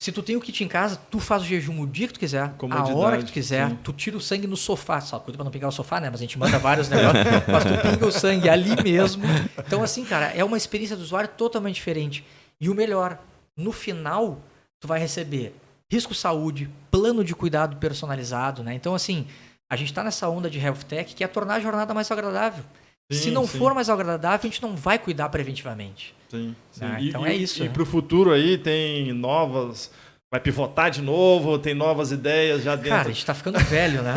Se tu tem o kit em casa, tu faz o jejum o dia que tu quiser, a Comodidade, hora que tu quiser, sim. tu tira o sangue no sofá, só cuida pra não pegar o sofá, né? Mas a gente manda vários negócios, mas tu pinga o sangue ali mesmo. Então assim, cara, é uma experiência do usuário totalmente diferente. E o melhor, no final, tu vai receber risco saúde, plano de cuidado personalizado, né? Então assim, a gente tá nessa onda de health tech que é tornar a jornada mais agradável. Se Sim, não sim. for mais agradável, a gente não vai cuidar preventivamente. Sim, sim. Então é isso, E né? para o futuro aí tem novas... Vai pivotar de novo, tem novas ideias já dentro. Cara, a gente tá ficando velho, né?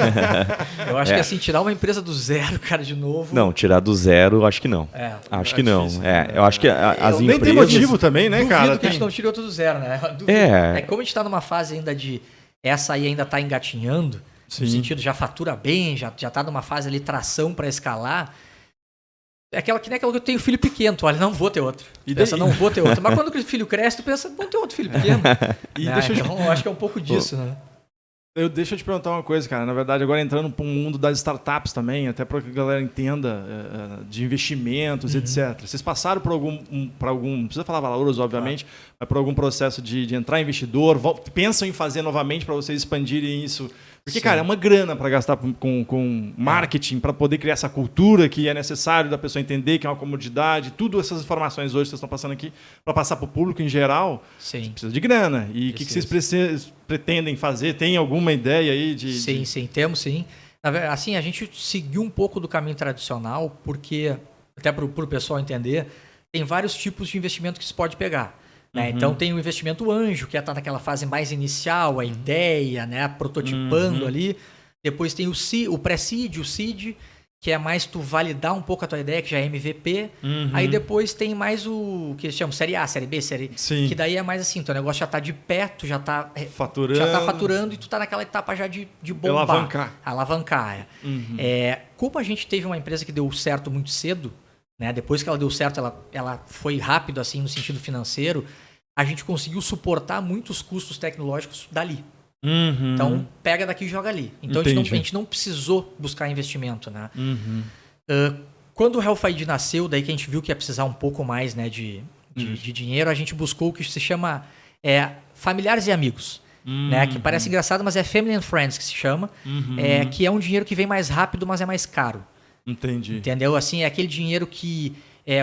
Eu acho que assim, tirar uma empresa do zero, cara, de novo... Não, tirar do zero, acho que não. Acho que não. difícil. Eu acho que as Nem empresas... tem motivo também, né, Duvido cara? que a gente não tire outro do zero, né? Duvido. É. Como a gente tá numa fase ainda de... Essa aí ainda tá engatinhando, Sim. no sentido já fatura bem, já tá numa fase ali, tração para escalar. É aquela que nem aquela que eu tenho filho pequeno, tu olha, não vou ter outro. E Pensa, daí? não vou ter outro. Mas quando o filho cresce, tu pensa, vou ter outro filho pequeno. E Né? deixa eu te Então, eu acho que é um pouco disso, né? Deixa eu te perguntar uma coisa, cara. Na verdade, agora entrando para o mundo das startups também, até para que a galera entenda de investimentos, etc. Vocês passaram por algum, não precisa falar valores, obviamente, mas por algum processo de entrar investidor, pensam em fazer novamente para vocês expandirem isso? Porque, Sim. cara, é uma grana para gastar com marketing, para poder criar essa cultura que é necessário da pessoa entender que é uma comodidade, tudo essas informações hoje que vocês estão passando aqui, para passar para o público em geral, Sim. precisa de grana. E o que vocês pretendem fazer? Tem alguma ideia aí de... Sim, temos sim. Assim, a gente seguiu um pouco do caminho tradicional, porque, até para o pessoal entender, tem vários tipos de investimento que se pode pegar. Né? Então tem o investimento anjo, que está naquela fase mais inicial, a ideia, né? Prototipando ali. Depois tem o pré-seed, o seed, que é mais tu validar um pouco a tua ideia, que já é MVP. Aí depois tem mais o que eles chamam Série A, Série B, Sim. que daí é mais assim, teu negócio já está de pé, tu já está faturando e tu está naquela etapa já de bombar. Alavancar. Como a gente teve uma empresa que deu certo muito cedo, né? Depois que ela deu certo, ela foi rápido assim no sentido financeiro, a gente conseguiu suportar muitos custos tecnológicos dali. Então, pega daqui e joga ali. Então, a gente não precisou buscar investimento. Né? Quando o Health ID nasceu, daí que a gente viu que ia precisar um pouco mais, né, de dinheiro, a gente buscou o que se chama familiares e amigos. Né? Que parece engraçado, mas é Family and Friends que se chama. Que é um dinheiro que vem mais rápido, mas é mais caro. Entendi. Entendeu? Assim, é aquele dinheiro que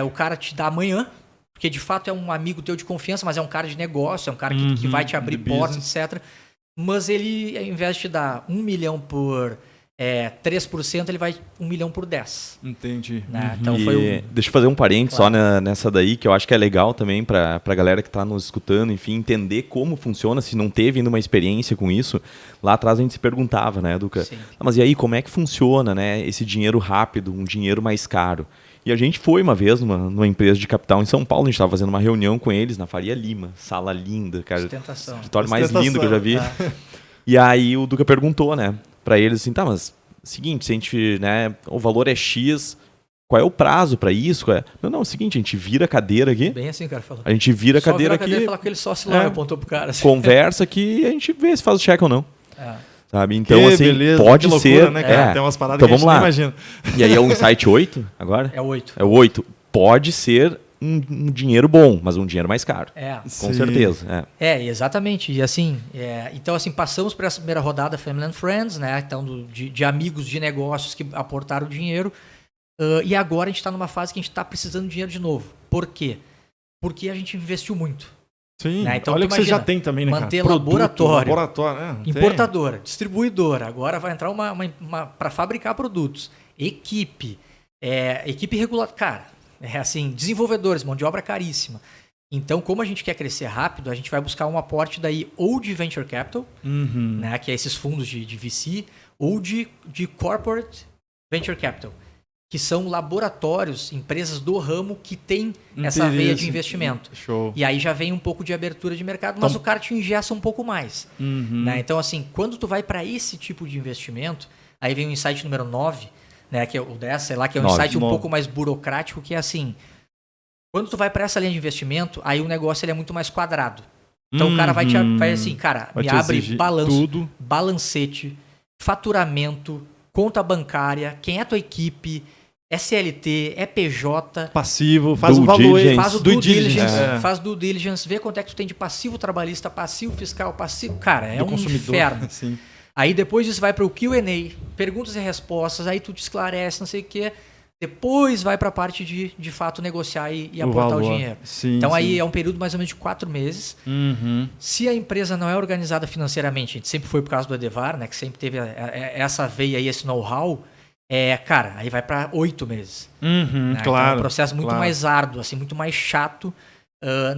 o cara te dá amanhã, porque de fato é um amigo teu de confiança, mas é um cara de negócio, é um cara que vai te abrir portas, etc. Mas ele, ao invés de te dar 1 milhão por 3%, ele vai 1 milhão por 10. Entendi. Né? Então foi Deixa eu fazer um parênteses só nessa daí, que eu acho que é legal também para a galera que está nos escutando, enfim, entender como funciona, se não teve ainda uma experiência com isso. Lá atrás a gente se perguntava, né, Duca? Mas e aí, como é que funciona, né, esse dinheiro rápido, um dinheiro mais caro? E a gente foi uma vez numa empresa de capital em São Paulo, a gente estava fazendo uma reunião com eles na Faria Lima, sala linda, cara, Ostentação. escritório mais lindo que eu já vi. E aí o Duca perguntou, né, para eles assim, tá, mas seguinte, se a gente, né, o valor é X, qual é o prazo para isso? Não, é o seguinte, a gente vira a cadeira aqui. Bem assim, o cara falou. A gente vira a Só cadeira vira a cadeira aqui. e falar com ele sócio lá, apontou pro cara. Assim. Conversa aqui e a gente vê se faz o cheque ou não. Sabe? Então, Que assim, beleza, pode que loucura, ser. né, cara? Tem umas paradas então que a vamos gente lá. nem imagina. E aí é o Insight 8 agora? É 8. É o 8. Pode ser um dinheiro bom, mas um dinheiro mais caro. Com certeza. Exatamente. E assim, então assim, passamos por essa primeira rodada Family and Friends, né? Então, de amigos de negócios que aportaram dinheiro. E agora a gente está numa fase que a gente está precisando de dinheiro de novo. Por quê? Porque a gente investiu muito. Sim, Né? Então, olha o que você já tem também, né, manter cara? laboratório, tem. importadora, distribuidora. Agora vai entrar uma para fabricar produtos. Equipe regulada. Cara, assim, desenvolvedores, mão de obra caríssima. Então, como a gente quer crescer rápido, a gente vai buscar um aporte daí ou de Venture Capital, né, que é esses fundos de VC, ou de Corporate Venture Capital, que são laboratórios, empresas do ramo que têm essa veia de investimento. Show. E aí já vem um pouco de abertura de mercado, mas o cara te engessa um pouco mais. Né? Então, assim, quando tu vai para esse tipo de investimento, aí vem o insight número 9, né, que é o 10, sei lá, que é um insight um pouco mais burocrático, que é assim, quando tu vai para essa linha de investimento, aí o negócio ele é muito mais quadrado. Então o cara vai assim, cara, me abre balanço, balancete, faturamento, conta bancária, quem é a tua equipe, é CLT, é PJ. Passivo, faz o valor, faz o due diligence, faz due diligence, vê quanto é que tu tem de passivo trabalhista, passivo fiscal, passivo. Cara, é um inferno. Sim. Aí depois disso vai para o Q&A, perguntas e respostas, aí tu te esclarece, não sei o quê. Depois vai para a parte de fato negociar e aportar o dinheiro. Sim, então aí é um período mais ou menos de 4 meses. Se a empresa não é organizada financeiramente, a gente sempre foi por causa do Edevar, né, que sempre teve essa veia aí, esse know-how, cara, aí vai para 8 meses. Né? Claro. Então é um processo muito mais árduo, assim, muito mais chato.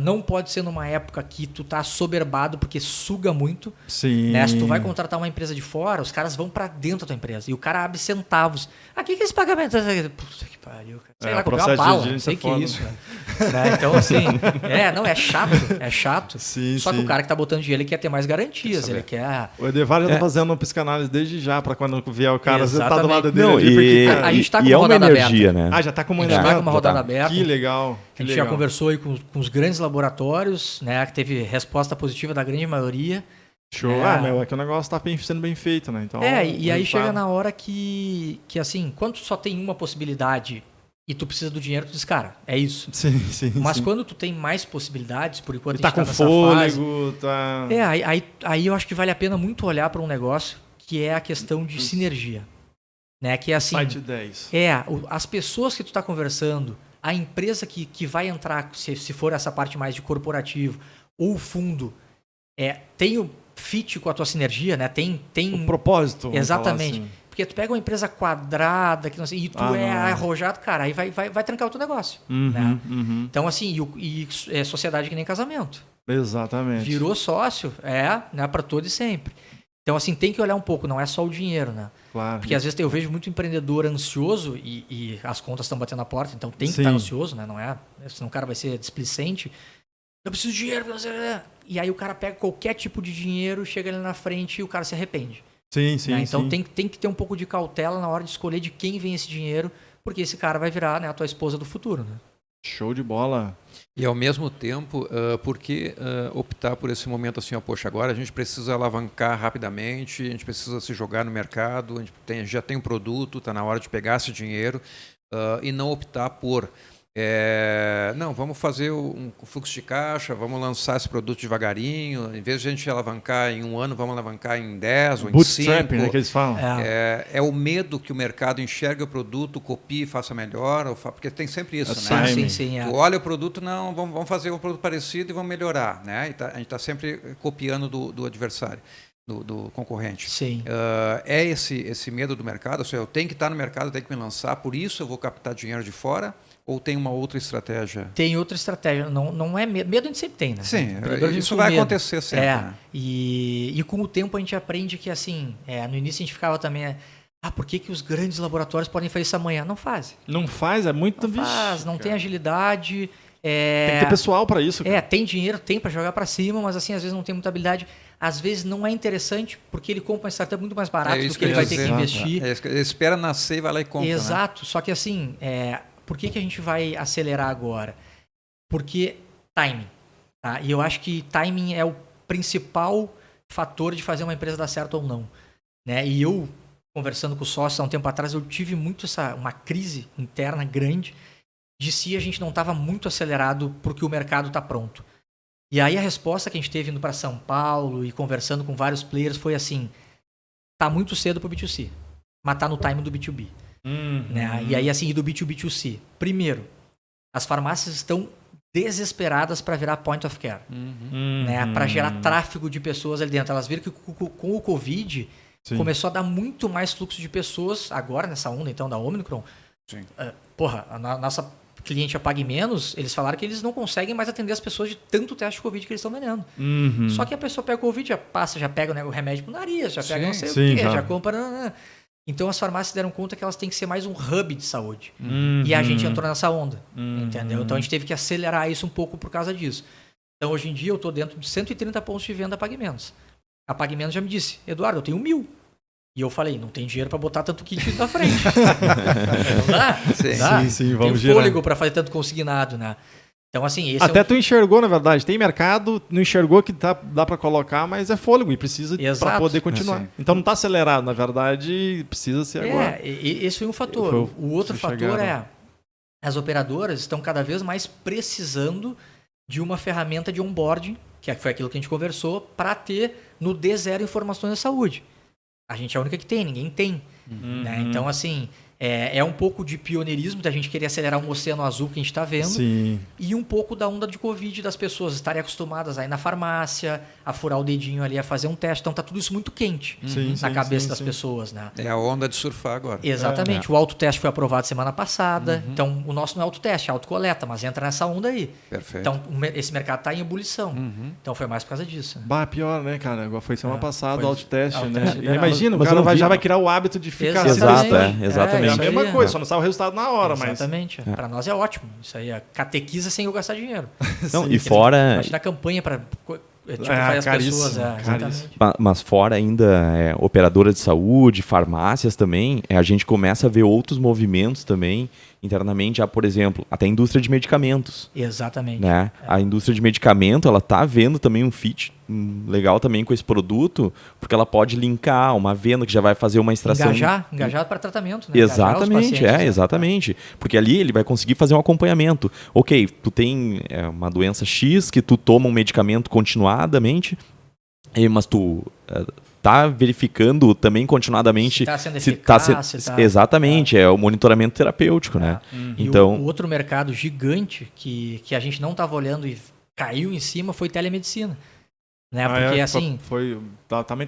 Não pode ser numa época que tu tá assoberbado, porque suga muito. Sim. Né? Se tu vai contratar uma empresa de fora, os caras vão pra dentro da tua empresa. E o cara abre centavos. O que é esse pagamento? Puta que pariu, cara. Sei lá, comprar uma bala. Não sei o que é isso. Né? Então, assim, é chato. É chato. Sim, Só que o cara que tá botando dinheiro, ele quer ter mais garantias. Ele quer... O Edevar já tá fazendo uma psicanálise desde já, pra quando vier o cara, você tá do lado dele. Não, a gente tá com uma rodada energia, aberta. né? Já tá com uma energia. Já tá com uma rodada aberta. Que legal. A gente já conversou aí com os grandes laboratórios, né? Que teve resposta positiva da grande maioria. Show. É que o negócio tá sendo bem feito, né? Então, e aí chega na hora que assim, quando tu só tem uma possibilidade e tu precisa do dinheiro, tu diz, cara, é isso. Sim. Mas quando tu tem mais possibilidades, por enquanto a gente tá com fôlego, tá... Aí eu acho que vale a pena muito olhar para um negócio que é a questão de sinergia. Né? Que é assim... Site 10. As pessoas que tu tá conversando, a empresa que vai entrar, se for essa parte mais de corporativo, ou fundo, tem o fit com a tua sinergia, né? Tem o propósito. Exatamente. Assim. Porque tu pega uma empresa quadrada, que não sei, e tu arrojado, cara, aí vai trancar o teu negócio. Né? Então, assim, é sociedade que nem casamento. Exatamente. Virou sócio, né, para todo e sempre. Então, assim, tem que olhar um pouco, não é só o dinheiro, né? Claro. Porque às vezes eu vejo muito empreendedor ansioso e as contas estão batendo na porta, então tem que estar ansioso, né? Não é? Senão o cara vai ser displicente. Eu preciso de dinheiro. E aí o cara pega qualquer tipo de dinheiro, chega ali na frente e o cara se arrepende. Sim. Né? Então tem que ter um pouco de cautela na hora de escolher de quem vem esse dinheiro, porque esse cara vai virar, né, a tua esposa do futuro, né? Show de bola. E ao mesmo tempo, por que optar por esse momento assim, poxa, agora a gente precisa alavancar rapidamente, a gente precisa se jogar no mercado, a gente já tem um produto, está na hora de pegar esse dinheiro e não optar por não, vamos fazer um fluxo de caixa, vamos lançar esse produto devagarinho, em vez de a gente alavancar em 1 ano, vamos alavancar em 10 ou em 5. Bootstrapping, né, que eles falam. É o medo que o mercado enxerga o produto, copie e faça melhor, porque tem sempre isso, né? Sim. Tu olha o produto, não, vamos fazer um produto parecido e vamos melhorar, né? E a gente está sempre copiando do adversário. Do concorrente. Sim. É esse medo do mercado, ou seja, eu tenho que estar no mercado, eu tenho que me lançar, por isso eu vou captar dinheiro de fora, ou tem uma outra estratégia? Tem outra estratégia, não é medo. Medo a gente sempre tem, né? Sim, isso vai acontecer sempre. Né? E com o tempo a gente aprende que, assim, no início a gente ficava também... por que os grandes laboratórios podem fazer isso amanhã? Não fazem. Não faz, é muito... Não tem agilidade... Tem que ter pessoal para isso. Cara. Tem dinheiro, tem para jogar para cima, mas assim, às vezes não tem muita habilidade. Às vezes não é interessante, porque ele compra uma startup muito mais barato do que ele vai ter que investir. Ele espera nascer e vai lá e compra. Exato, né? Só que assim, por que a gente vai acelerar agora? Porque timing. Tá? E eu acho que timing é o principal fator de fazer uma empresa dar certo ou não. Né? E eu, conversando com o sócio há um tempo atrás, eu tive muito uma crise interna grande de se a gente não estava muito acelerado porque o mercado está pronto. E aí a resposta que a gente teve indo para São Paulo e conversando com vários players foi assim, tá muito cedo para o B2C, mas tá no time do B2B. Né? E aí assim, do B2B2C. Primeiro, as farmácias estão desesperadas para virar point of care, né? Para gerar tráfego de pessoas ali dentro. Elas viram que com o Covid começou a dar muito mais fluxo de pessoas, agora nessa onda então da Omicron. A nossa cliente Pague Menos, eles falaram que eles não conseguem mais atender as pessoas de tanto teste de Covid que eles estão vendendo. Só que a pessoa pega o Covid, já pega o remédio pro nariz, já pega não sei o quê, já compra... Então as farmácias deram conta que elas têm que ser mais um hub de saúde. E a gente entrou nessa onda, entendeu? Então a gente teve que acelerar isso um pouco por causa disso. Então hoje em dia eu estou dentro de 130 pontos de venda a Pague Menos. A Pague Menos já me disse, Eduardo, eu tenho 1.000. E eu falei, não tem dinheiro para botar tanto kit na frente. Não dá? Dá. Sim, vamos tem fôlego para fazer tanto consignado, né? Então, assim, esse Até tu enxergou, na verdade. Tem mercado, não enxergou que dá para colocar, mas é fôlego e precisa para poder continuar. Então não está acelerado, na verdade, precisa ser agora. Esse foi um fator. O outro fator as operadoras estão cada vez mais precisando de uma ferramenta de onboarding, que foi aquilo que a gente conversou, para ter no D0 informações da saúde. A gente é a única que tem, ninguém tem. Né? Então, assim, é um pouco de pioneirismo da gente querer acelerar um oceano azul que a gente está vendo. Sim. E um pouco da onda de Covid das pessoas estarem acostumadas a ir na farmácia, a furar o dedinho ali, a fazer um teste. Então tá tudo isso muito quente na cabeça das pessoas. Né? É a onda de surfar agora. Exatamente. O autoteste foi aprovado semana passada. Então o nosso não é autoteste, é autocoleta, mas entra nessa onda aí. Perfeito. Então esse mercado está em ebulição. Então foi mais por causa disso. Né? Bah, pior, né, cara? Agora foi semana passada o autoteste, né? liberado. Imagina, o cara já vai criar o hábito de ficar... Exatamente. É a mesma coisa, só não sabe o resultado na hora, Exatamente. Para nós é ótimo. Isso aí é catequiza sem eu gastar dinheiro. Não, e fora... Imagina a campanha para fazer as pessoas... Exatamente. Mas fora ainda operadoras de saúde, farmácias também, a gente começa a ver outros movimentos também internamente, por exemplo, até a indústria de medicamentos. Exatamente. Né? A indústria de medicamento, ela está vendo também um fit legal também com esse produto, porque ela pode linkar uma venda que já vai fazer uma extração... Engajar para tratamento. Né? Exatamente, exatamente. Porque ali ele vai conseguir fazer um acompanhamento. Ok, tu tem uma doença X que tu toma um medicamento continuadamente, mas tu... tá verificando também continuadamente se está sendo eficaz, exatamente, é o monitoramento terapêutico, né? Então, o outro mercado gigante que a gente não estava olhando e caiu em cima foi telemedicina, né? Porque assim, também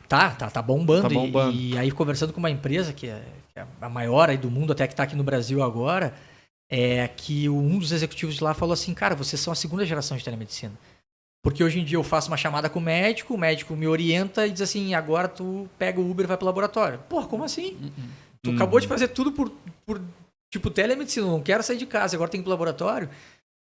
tá bombando. E aí conversando com uma empresa que é a maior aí do mundo, até que está aqui no Brasil agora, que um dos executivos de lá falou assim, cara, vocês são a segunda geração de telemedicina. Porque hoje em dia eu faço uma chamada com o médico me orienta e diz assim, agora tu pega o Uber e vai pro laboratório. Porra, como assim? Tu acabou de fazer tudo por tipo telemedicina, eu não quero sair de casa, agora tem que ir pro laboratório.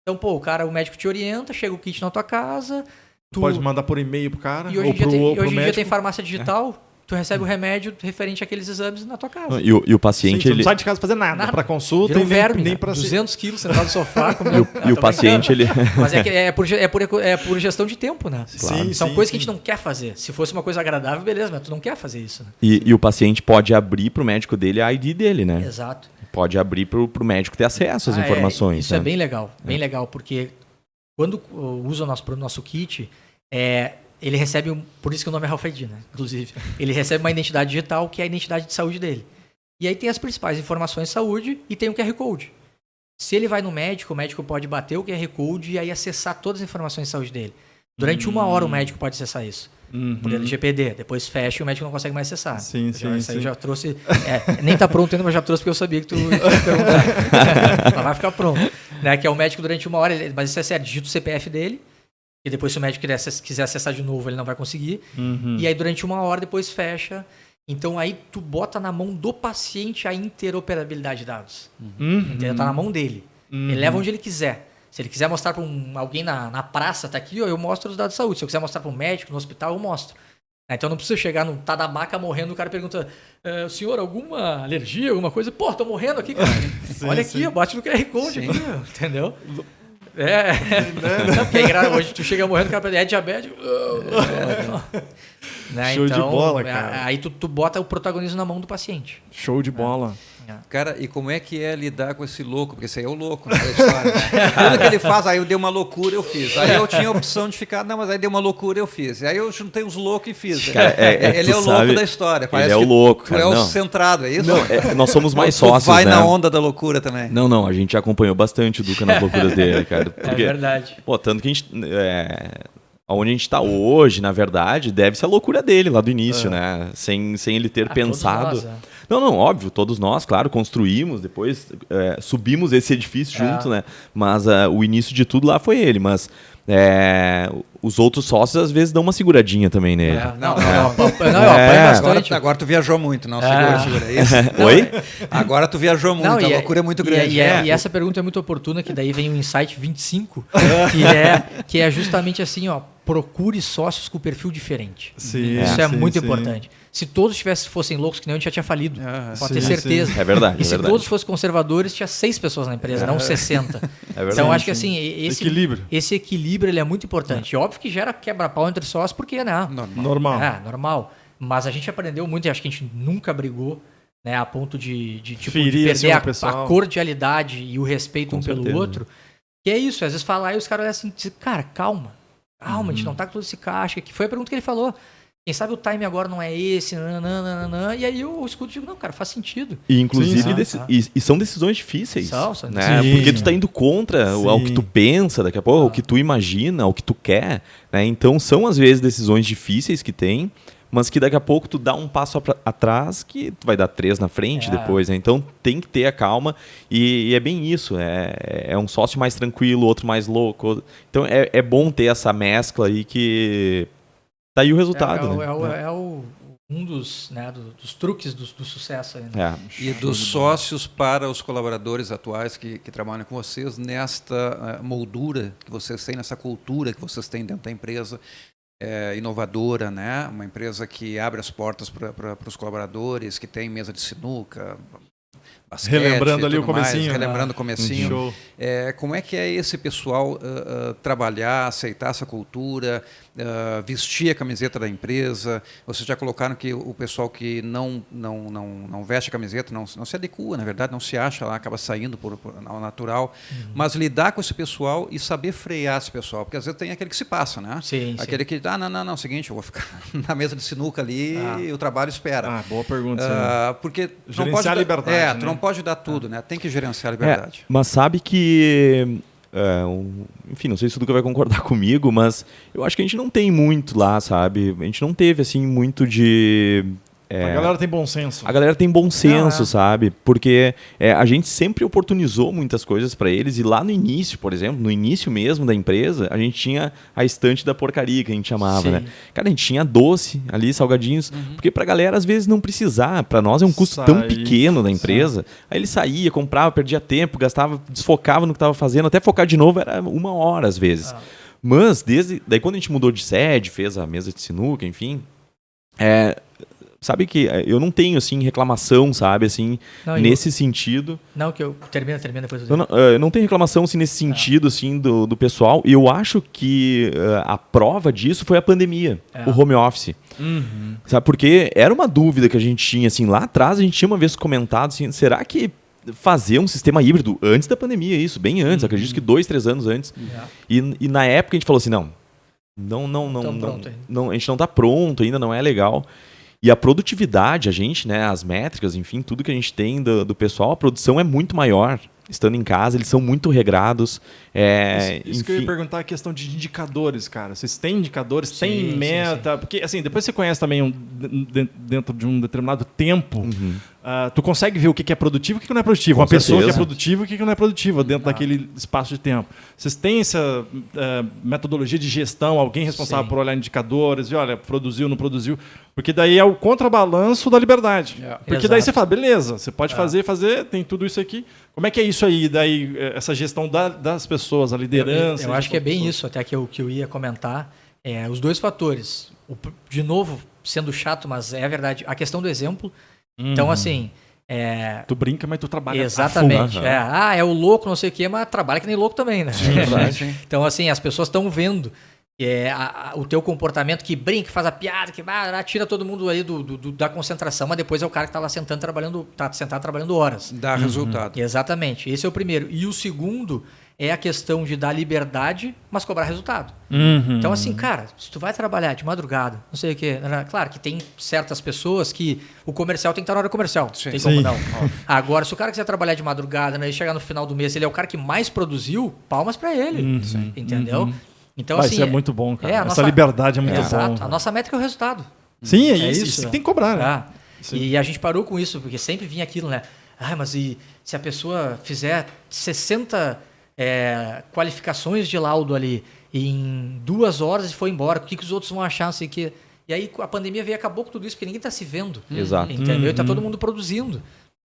Então, o médico te orienta, chega o kit na tua casa. Tu pode mandar por e-mail pro cara. E hoje em dia tem farmácia digital. Tu recebe o remédio referente àqueles exames na tua casa. E o paciente... Sim, ele não sai de casa fazer nada. Para consulta e nem para 200 quilos sentado no sofá. E o paciente, ele... Mas é por gestão de tempo, né? Claro. São coisas que a gente não quer fazer. Se fosse uma coisa agradável, beleza, mas tu não quer fazer isso. Né? E o paciente pode abrir para o médico dele a ID dele, né? Exato. Pode abrir para o médico ter acesso às informações. Isso é bem legal. Bem legal, porque quando usa o nosso kit... ele recebe, por isso que o nome é Ralph ID, né? Inclusive, ele recebe uma identidade digital que é a identidade de saúde dele. E aí tem as principais informações de saúde e tem o QR Code. Se ele vai no médico, o médico pode bater o QR Code e aí acessar todas as informações de saúde dele. Durante 1 hora o médico pode acessar isso. Por LGPD. Depois fecha e o médico não consegue mais acessar. Sim. Eu já trouxe... nem tá pronto ainda, mas já trouxe porque eu sabia que tu ia perguntar. Mas vai ficar pronto. Né? Que é o médico durante 1 hora, mas isso é sério, digita o CPF dele. E depois, se o médico quiser acessar de novo, ele não vai conseguir. E aí, durante 1 hora, depois fecha. Então, aí tu bota na mão do paciente a interoperabilidade de dados. Entendeu? Tá na mão dele. Ele leva onde ele quiser. Se ele quiser mostrar para alguém na praça, tá aqui, eu mostro os dados de saúde. Se eu quiser mostrar para um médico no hospital, eu mostro. Então, não precisa chegar no tá da maca morrendo, o cara pergunta, senhor, alguma alergia, alguma coisa? Pô, tô morrendo aqui, cara. Olha aqui, bate no QR Code aqui, entendeu? Porque hoje tu chega morrendo, o cara é diabetes. Né? Show de bola, cara. Aí tu bota o protagonismo na mão do paciente. Show de bola. Cara, e como é que é lidar com esse louco? Porque esse aí é o louco, né? Da história. Tudo que ele faz, aí eu dei uma loucura, eu fiz. Aí eu tinha a opção de ficar, não, mas aí deu uma loucura, eu fiz. Aí eu juntei os loucos e fiz. Cara, ele é o louco da história. Parece ele é o louco, cara. Tu é o centrado, é isso? Não, nós somos mais sócios, vai né? na onda da loucura também. Não, a gente acompanhou bastante o Duca nas loucuras dele, cara. Porque, é verdade. Pô, tanto que a gente... Onde a gente está hoje, na verdade, deve ser a loucura dele lá do início, né? Sem ele ter pensado. Nós, Não, óbvio, todos nós, claro, construímos, depois subimos esse edifício junto, né? Mas o início de tudo lá foi ele. Mas os outros sócios às vezes dão uma seguradinha também nele. Eu apoio bastante. Agora tu viajou muito, não, segura isso. Oi? Agora tu viajou muito, a loucura é muito grande. E essa pergunta é muito oportuna, que daí vem o Insight 25, que é justamente assim, ó, procure sócios com perfil diferente. Sim, Isso é sim, muito sim. importante. Se todos fossem loucos, que nem a gente já tinha falido. Pode ter sim, certeza. sim. É verdade. E se todos fossem conservadores, tinha 6 pessoas na empresa, não 60. verdade. Então, acho que assim, Equilíbrio. esse equilíbrio ele é muito importante. Óbvio que gera quebra-pau entre sócios, porque, né? Normal. Normal. Mas a gente aprendeu muito e acho que a gente nunca brigou, né, a ponto de Ferir, assim, perder o pessoal. a cordialidade e o respeito Com um certeza. pelo outro. Que é isso, às vezes falar e os caras olham assim, dizem, cara, calma, a gente não tá com todo esse caixa. Que foi a pergunta que ele falou. Quem sabe o time agora não é esse, nananana. E aí eu escuto e digo, não, cara, faz sentido. E inclusive Sim, e são decisões difíceis. São né? Sim. Porque tu tá indo contra ao que tu pensa daqui a pouco, o que tu imagina, o que tu quer. Né? Então são às vezes decisões difíceis que tem, mas que daqui a pouco tu dá um passo atrás que tu vai dar 3 na frente depois. Né? Então tem que ter a calma e é bem isso. É um sócio mais tranquilo, outro mais louco. Então é bom ter essa mescla aí que tá aí o resultado. Um dos, né, dos truques do sucesso aí, né? E dos sócios para os colaboradores atuais que trabalham com vocês nesta moldura que vocês têm, nessa cultura que vocês têm dentro da empresa, inovadora, né? Uma empresa que abre as portas para os colaboradores, que tem mesa de sinuca, basquete, Relembrando ali o tudo mais, comecinho. relembrando o comecinho. Show. Como é que é esse pessoal trabalhar, aceitar essa cultura, vestir a camiseta da empresa? Vocês já colocaram que o pessoal que não veste a camiseta, não se adequa, na verdade, não se acha lá, acaba saindo ao natural. Mas lidar com esse pessoal e saber frear esse pessoal, porque às vezes tem aquele que se passa, né? Sim, aquele que, não, seguinte, eu vou ficar na mesa de sinuca ali e o trabalho espera. Boa pergunta. Porque tu não Gerenciar pode a liberdade, tu né? não pode dar tudo, né? Tem que gerenciar a liberdade. Mas sabe que... enfim, não sei se o Duca vai concordar comigo, mas eu acho que a gente não tem muito lá, sabe? A gente não teve, assim, muito de... A galera tem bom senso. A galera tem bom senso, sabe? Porque a gente sempre oportunizou muitas coisas para eles. E lá no início, por exemplo, no início mesmo da empresa, a gente tinha a estante da porcaria, que a gente chamava, né? Cara, a gente tinha doce ali, salgadinhos. Porque pra galera, às vezes, não precisar. Pra nós é um custo tão pequeno da empresa. Aí ele saía, comprava, perdia tempo, gastava, desfocava no que estava fazendo. Até focar de novo era 1 hora, às vezes. Mas, daí quando a gente mudou de sede, fez a mesa de sinuca, enfim... Sabe que eu não tenho, assim, reclamação, sabe, assim, nesse sentido. Não, que eu... Termina depois. Eu não tenho reclamação, assim, nesse sentido, assim, do pessoal. E eu acho que a prova disso foi a pandemia, o home office. Sabe, porque era uma dúvida que a gente tinha, assim, lá atrás a gente tinha uma vez comentado, assim, será que fazer um sistema híbrido antes da pandemia, isso, bem antes, acredito que 2, 3 anos antes. E na época a gente falou assim, não, a gente não está pronto ainda, não é legal. E a produtividade, a gente, né, as métricas, enfim, tudo que a gente tem do pessoal, a produção é muito maior. Estando em casa, eles são muito regrados. Isso que eu ia perguntar, a questão de indicadores, cara. Vocês têm indicadores, têm meta? Sim. Porque, assim, depois você conhece também dentro de um determinado tempo, tu consegue ver o que é produtivo e o que não é produtivo. Uma pessoa que é produtiva e o que não é produtiva dentro daquele espaço de tempo. Vocês têm essa metodologia de gestão, alguém responsável por olhar indicadores, e olha, produziu, não produziu. Porque daí é o contrabalanço da liberdade. Porque daí você fala, beleza, você pode fazer, tem tudo isso aqui. Como é que é isso aí, daí, essa gestão das pessoas, a liderança? Eu acho que é bem isso, até que eu ia comentar. Os 2 fatores. De novo, sendo chato, mas é a verdade. A questão do exemplo. Então, assim... Tu brinca, mas tu trabalha. Exatamente. É o louco, não sei o quê, mas trabalha que nem louco também, né? Sim. Então, assim, as pessoas estão vendo o teu comportamento que brinca, faz a piada, que tira todo mundo aí da concentração, mas depois é o cara que está lá sentado trabalhando horas. Dá resultado. Exatamente. Esse é o primeiro. E o segundo é a questão de dar liberdade, mas cobrar resultado. Então, assim, cara, se tu vai trabalhar de madrugada, não sei o quê, claro que tem certas pessoas que o comercial tem que estar na hora comercial. Sim. Tem como não. Agora, se o cara quiser trabalhar de madrugada, né, e chegar no final do mês, ele é o cara que mais produziu, palmas para ele. Entendeu? Então, assim, isso é muito bom, cara. Essa liberdade é muito bom. A nossa métrica é o resultado. Sim, é isso. Você tem que cobrar, né? E a gente parou com isso, porque sempre vinha aquilo, né? Mas e se a pessoa fizer 60 qualificações de laudo ali, em 2 horas e foi embora. O que os outros vão achar, não sei o quê. E aí a pandemia veio e acabou com tudo isso, porque ninguém está se vendo. Exato. Entendeu? E está todo mundo produzindo.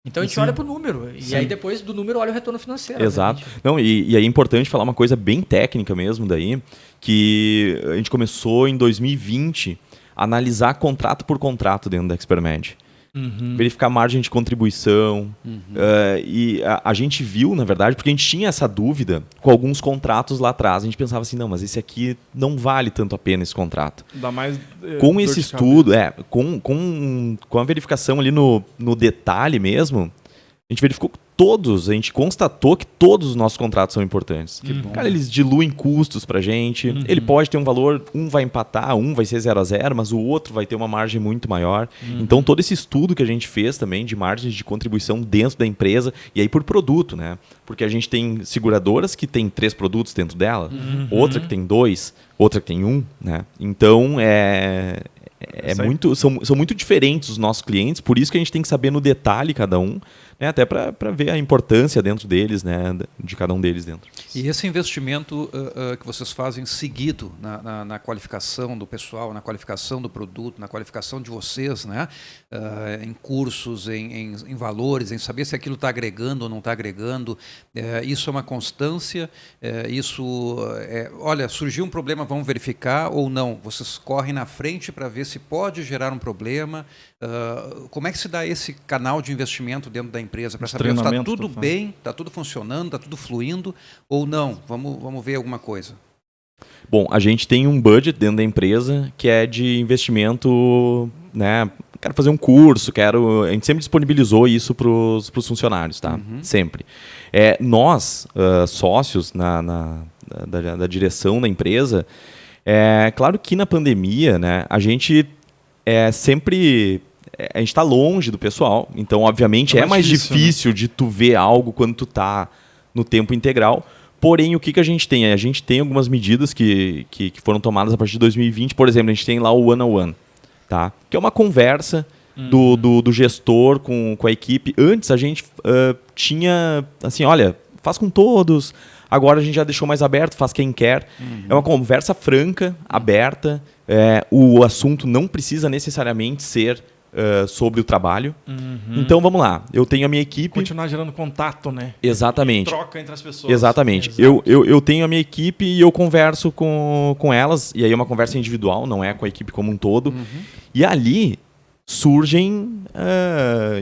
Então a gente olha para o número. E aí depois do número olha o retorno financeiro. Exato. Não, e aí é importante falar uma coisa bem técnica mesmo daí, que a gente começou em 2020 a analisar contrato por contrato dentro da Expermed. Verificar margem de contribuição. E a gente viu, na verdade, porque a gente tinha essa dúvida com alguns contratos lá atrás. A gente pensava assim, não, mas esse aqui não vale tanto a pena esse contrato. Dá mais Com esse estudo, com a verificação ali no detalhe mesmo, a gente verificou a gente constatou que todos os nossos contratos são importantes. Cara, eles diluem custos pra gente. Ele pode ter um valor, um vai empatar, um vai ser 0-0, mas o outro vai ter uma margem muito maior. Então, todo esse estudo que a gente fez também de margens de contribuição dentro da empresa, e aí por produto, né? Porque a gente tem seguradoras que tem 3 produtos dentro dela, outra que tem 2, outra que tem 1, né? Então, são muito diferentes os nossos clientes, por isso que a gente tem que saber no detalhe cada um, né, até para ver a importância dentro deles, né, de cada um deles dentro. E esse investimento que vocês fazem seguido na qualificação do pessoal, na qualificação do produto, na qualificação de vocês, né, em cursos, em valores, em saber se aquilo está agregando ou não está agregando, isso é uma constância, olha, surgiu um problema, vamos verificar ou não? Vocês correm na frente para ver se pode gerar um problema. Como é que se dá esse canal de investimento dentro da empresa para saber se está tudo bem, está tudo funcionando, está tudo fluindo ou não? Vamos ver alguma coisa. Bom, a gente tem um budget dentro da empresa que é de investimento, né? Quero fazer um curso, a gente sempre disponibilizou isso para os funcionários, tá? Sempre. Nós, sócios da direção da empresa, claro que na pandemia, né, a gente sempre... A gente está longe do pessoal, então obviamente é mais difícil, né, de tu ver algo quando tu tá no tempo integral. Porém, o que a gente tem? A gente tem algumas medidas que foram tomadas a partir de 2020. Por exemplo, a gente tem lá o one-on-one, tá? Que é uma conversa do gestor com a equipe. Antes a gente tinha assim, olha, faz com todos. Agora a gente já deixou mais aberto, faz quem quer. É uma conversa franca, aberta. O assunto não precisa necessariamente ser sobre o trabalho. Então vamos lá, eu tenho a minha equipe. Continuar gerando contato, né? Exatamente. Troca entre as pessoas. Exatamente. Eu tenho a minha equipe e eu converso com elas, e aí é uma conversa individual, não é com a equipe como um todo. E ali surgem,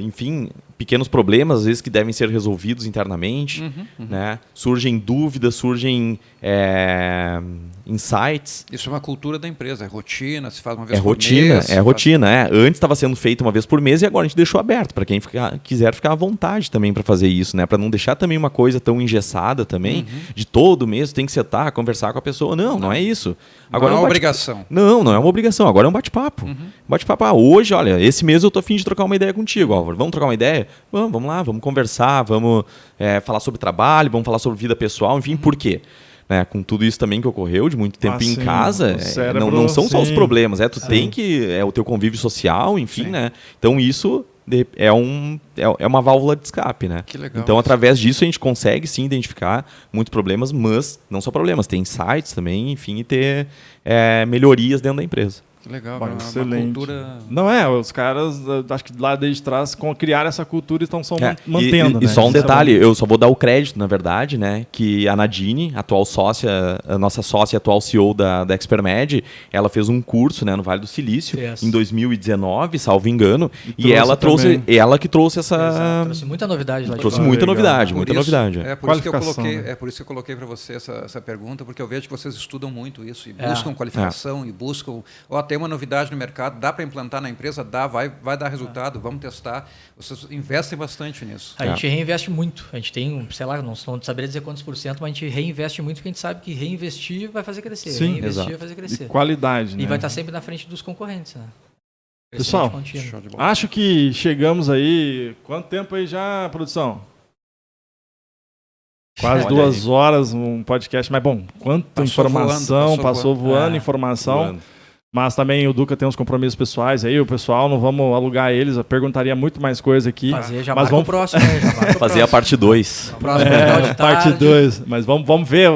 enfim, pequenos problemas, às vezes, que devem ser resolvidos internamente. Né? Surgem dúvidas, surgem insights. Isso é uma cultura da empresa, é rotina, se faz uma vez por mês. É rotina. Antes estava sendo feito uma vez por mês e agora a gente deixou aberto para quem quiser ficar à vontade também para fazer isso, né? Para não deixar também uma coisa tão engessada também, de todo mês tem que sentar, conversar com a pessoa. Não é isso. Agora não é uma obrigação. Não é uma obrigação. Agora é um bate-papo. Bate-papo. Hoje, olha, esse mês eu tô a fim de trocar uma ideia contigo, Álvaro. Vamos trocar uma ideia? Vamos lá, vamos conversar, vamos falar sobre trabalho, vamos falar sobre vida pessoal, enfim, por quê? Né, com tudo isso também que ocorreu de muito tempo em casa, não são só os problemas, tu tem que... o teu convívio social, enfim, né? Então isso é uma válvula de escape, né? Que legal. Então, através disso, a gente consegue sim identificar muitos problemas, mas não só problemas, tem insights também, enfim, e ter melhorias dentro da empresa. Que legal, excelente. Uma cultura... Não os caras, acho que lá desde trás, criaram essa cultura e estão mantendo. E só um detalhe, eu só vou dar o crédito, na verdade, né, que a Nadine, atual sócia, a nossa sócia, atual CEO da Expermed, ela fez um curso, né, no Vale do Silício, em 2019, salvo engano, e ela que trouxe essa... Exato. Trouxe muita novidade lá. Trouxe muita novidade. Por isso que eu coloquei para você essa pergunta, porque eu vejo que vocês estudam muito isso, e buscam qualificação, e buscam... Tem uma novidade no mercado, dá para implantar na empresa? Dá, vai dar resultado, vamos testar. Vocês investem bastante nisso. A gente reinveste muito. A gente tem, sei lá, não saberia dizer quantos %, mas a gente reinveste muito, porque a gente sabe que reinvestir vai fazer crescer. Sim, reinvestir vai fazer crescer. E qualidade, e né? vai estar sempre na frente dos concorrentes, né? Pessoal, acho que chegamos aí... Quanto tempo aí já, produção? Quase 2 horas um podcast. Mas, bom, quanta informação, passou voando informação. Mas também o Duca tem uns compromissos pessoais aí, o pessoal, não vamos alugar eles, eu perguntaria muito mais coisa aqui. Fazer, já mas marca vamos o próximo, né? Já marca o Fazer a parte 2. próximo final de parte tarde. 2. Mas vamos ver.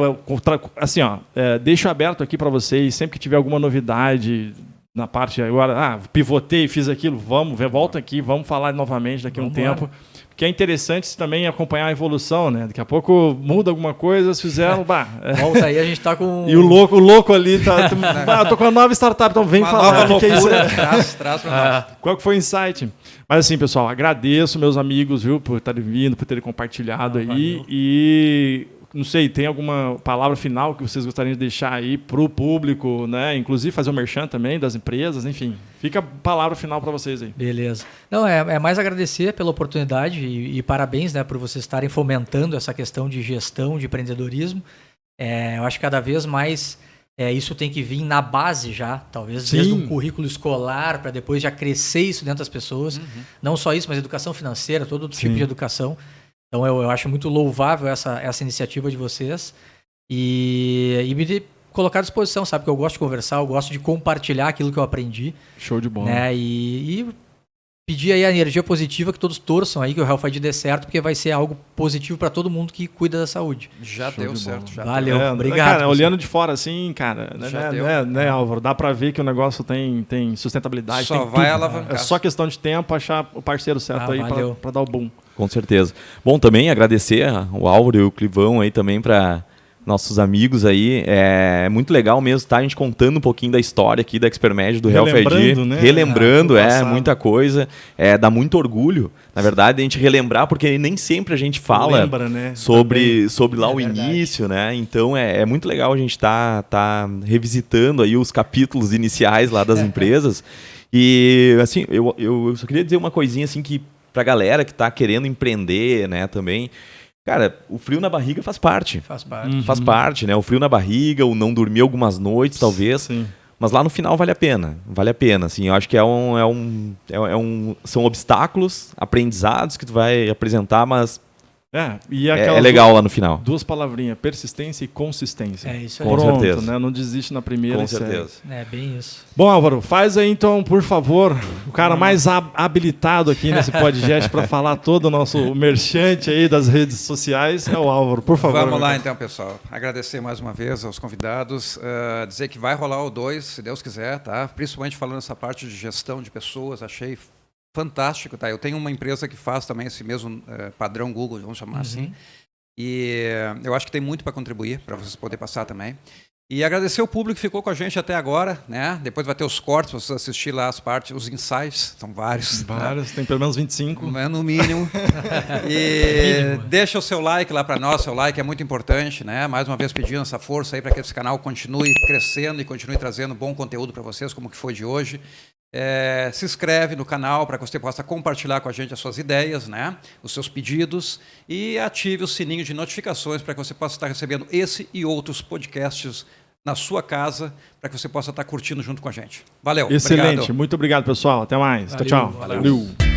Assim, ó, deixo aberto aqui para vocês, sempre que tiver alguma novidade na parte agora, pivotei, fiz aquilo, volta aqui, vamos falar novamente daqui a um tempo. Que é interessante também acompanhar a evolução, né? Daqui a pouco muda alguma coisa, se fizeram, Volta aí, a gente tá com... E o louco ali, eu tô com uma nova startup, então vem falar o que é isso. Traz pra nós. Qual que foi o insight? Mas assim, pessoal, agradeço meus amigos, viu, por estarem vindo, por terem compartilhado aí. Valeu. E não sei, tem alguma palavra final que vocês gostariam de deixar aí pro público, né? Inclusive fazer o merchan também das empresas, enfim. Fica a palavra final para vocês aí. Beleza. Não, é mais agradecer pela oportunidade e parabéns, né, por vocês estarem fomentando essa questão de gestão, de empreendedorismo. Eu acho que cada vez mais isso tem que vir na base já, talvez desde um currículo escolar, para depois já crescer isso dentro das pessoas. Não só isso, mas educação financeira, todo outro tipo de educação. Então eu acho muito louvável essa iniciativa de vocês e me colocar à disposição, sabe? Que eu gosto de conversar, eu gosto de compartilhar aquilo que eu aprendi. Show de bola. Né? E pedir aí a energia positiva, que todos torçam aí, que o Health ID dê certo, porque vai ser algo positivo para todo mundo que cuida da saúde. Já deu certo. Valeu, obrigado. Cara, pessoal. olhando de fora assim, cara, né, Álvaro? Dá para ver que o negócio tem sustentabilidade. Só tem vai tudo. alavancar. É só questão de tempo achar o parceiro certo aí valeu. para dar o boom. Com certeza. Bom, também agradecer o Álvaro e o Clivão aí também para nossos amigos aí. É muito legal mesmo estar a gente contando um pouquinho da história aqui da Expermed, do Health ID. Né? Relembrando, muita coisa. Dá muito orgulho, na verdade, a gente relembrar, porque nem sempre a gente fala né? sobre lá o início, né? Então é muito legal a gente tá revisitando aí os capítulos iniciais lá das empresas. E assim, eu só queria dizer uma coisinha assim que pra galera que tá querendo empreender, né, também. Cara, o frio na barriga faz parte. Faz parte. Faz parte, né? O frio na barriga, o não dormir algumas noites, talvez. Sim. Mas lá no final vale a pena. Vale a pena, assim. Eu acho que são obstáculos, aprendizados que tu vai apresentar, mas E é legal lá no final. Duas palavrinhas, persistência e consistência. É isso aí. Com Pronto, certeza. né? Não desiste na primeira. Com e segue. certeza. É bem isso. Bom, Álvaro, faz aí então, por favor, o cara mais habilitado aqui nesse podcast para falar todo o nosso merchante aí das redes sociais é o Álvaro, por favor. Vamos lá então, pessoal. Agradecer mais uma vez aos convidados, dizer que vai rolar o 2, se Deus quiser, tá? Principalmente falando essa parte de gestão de pessoas, achei fantástico, tá? Eu tenho uma empresa que faz também esse mesmo padrão Google, vamos chamar assim. E eu acho que tem muito para contribuir, para vocês poderem passar também. E agradecer o público que ficou com a gente até agora, né? Depois vai ter os cortes, para vocês assistirem lá as partes, os insights, são vários. Vários, tem pelo menos 25. No mínimo. E deixa o seu like lá para nós, seu like é muito importante, né? Mais uma vez pedindo essa força aí para que esse canal continue crescendo e continue trazendo bom conteúdo para vocês, como que foi de hoje. Se inscreve no canal para que você possa compartilhar com a gente as suas ideias, né? Os seus pedidos e ative o sininho de notificações para que você possa estar recebendo esse e outros podcasts na sua casa, para que você possa estar curtindo junto com a gente. Valeu. Excelente. Obrigado. Muito obrigado, pessoal. Até mais. Valeu, Tchau. valeu. Valeu.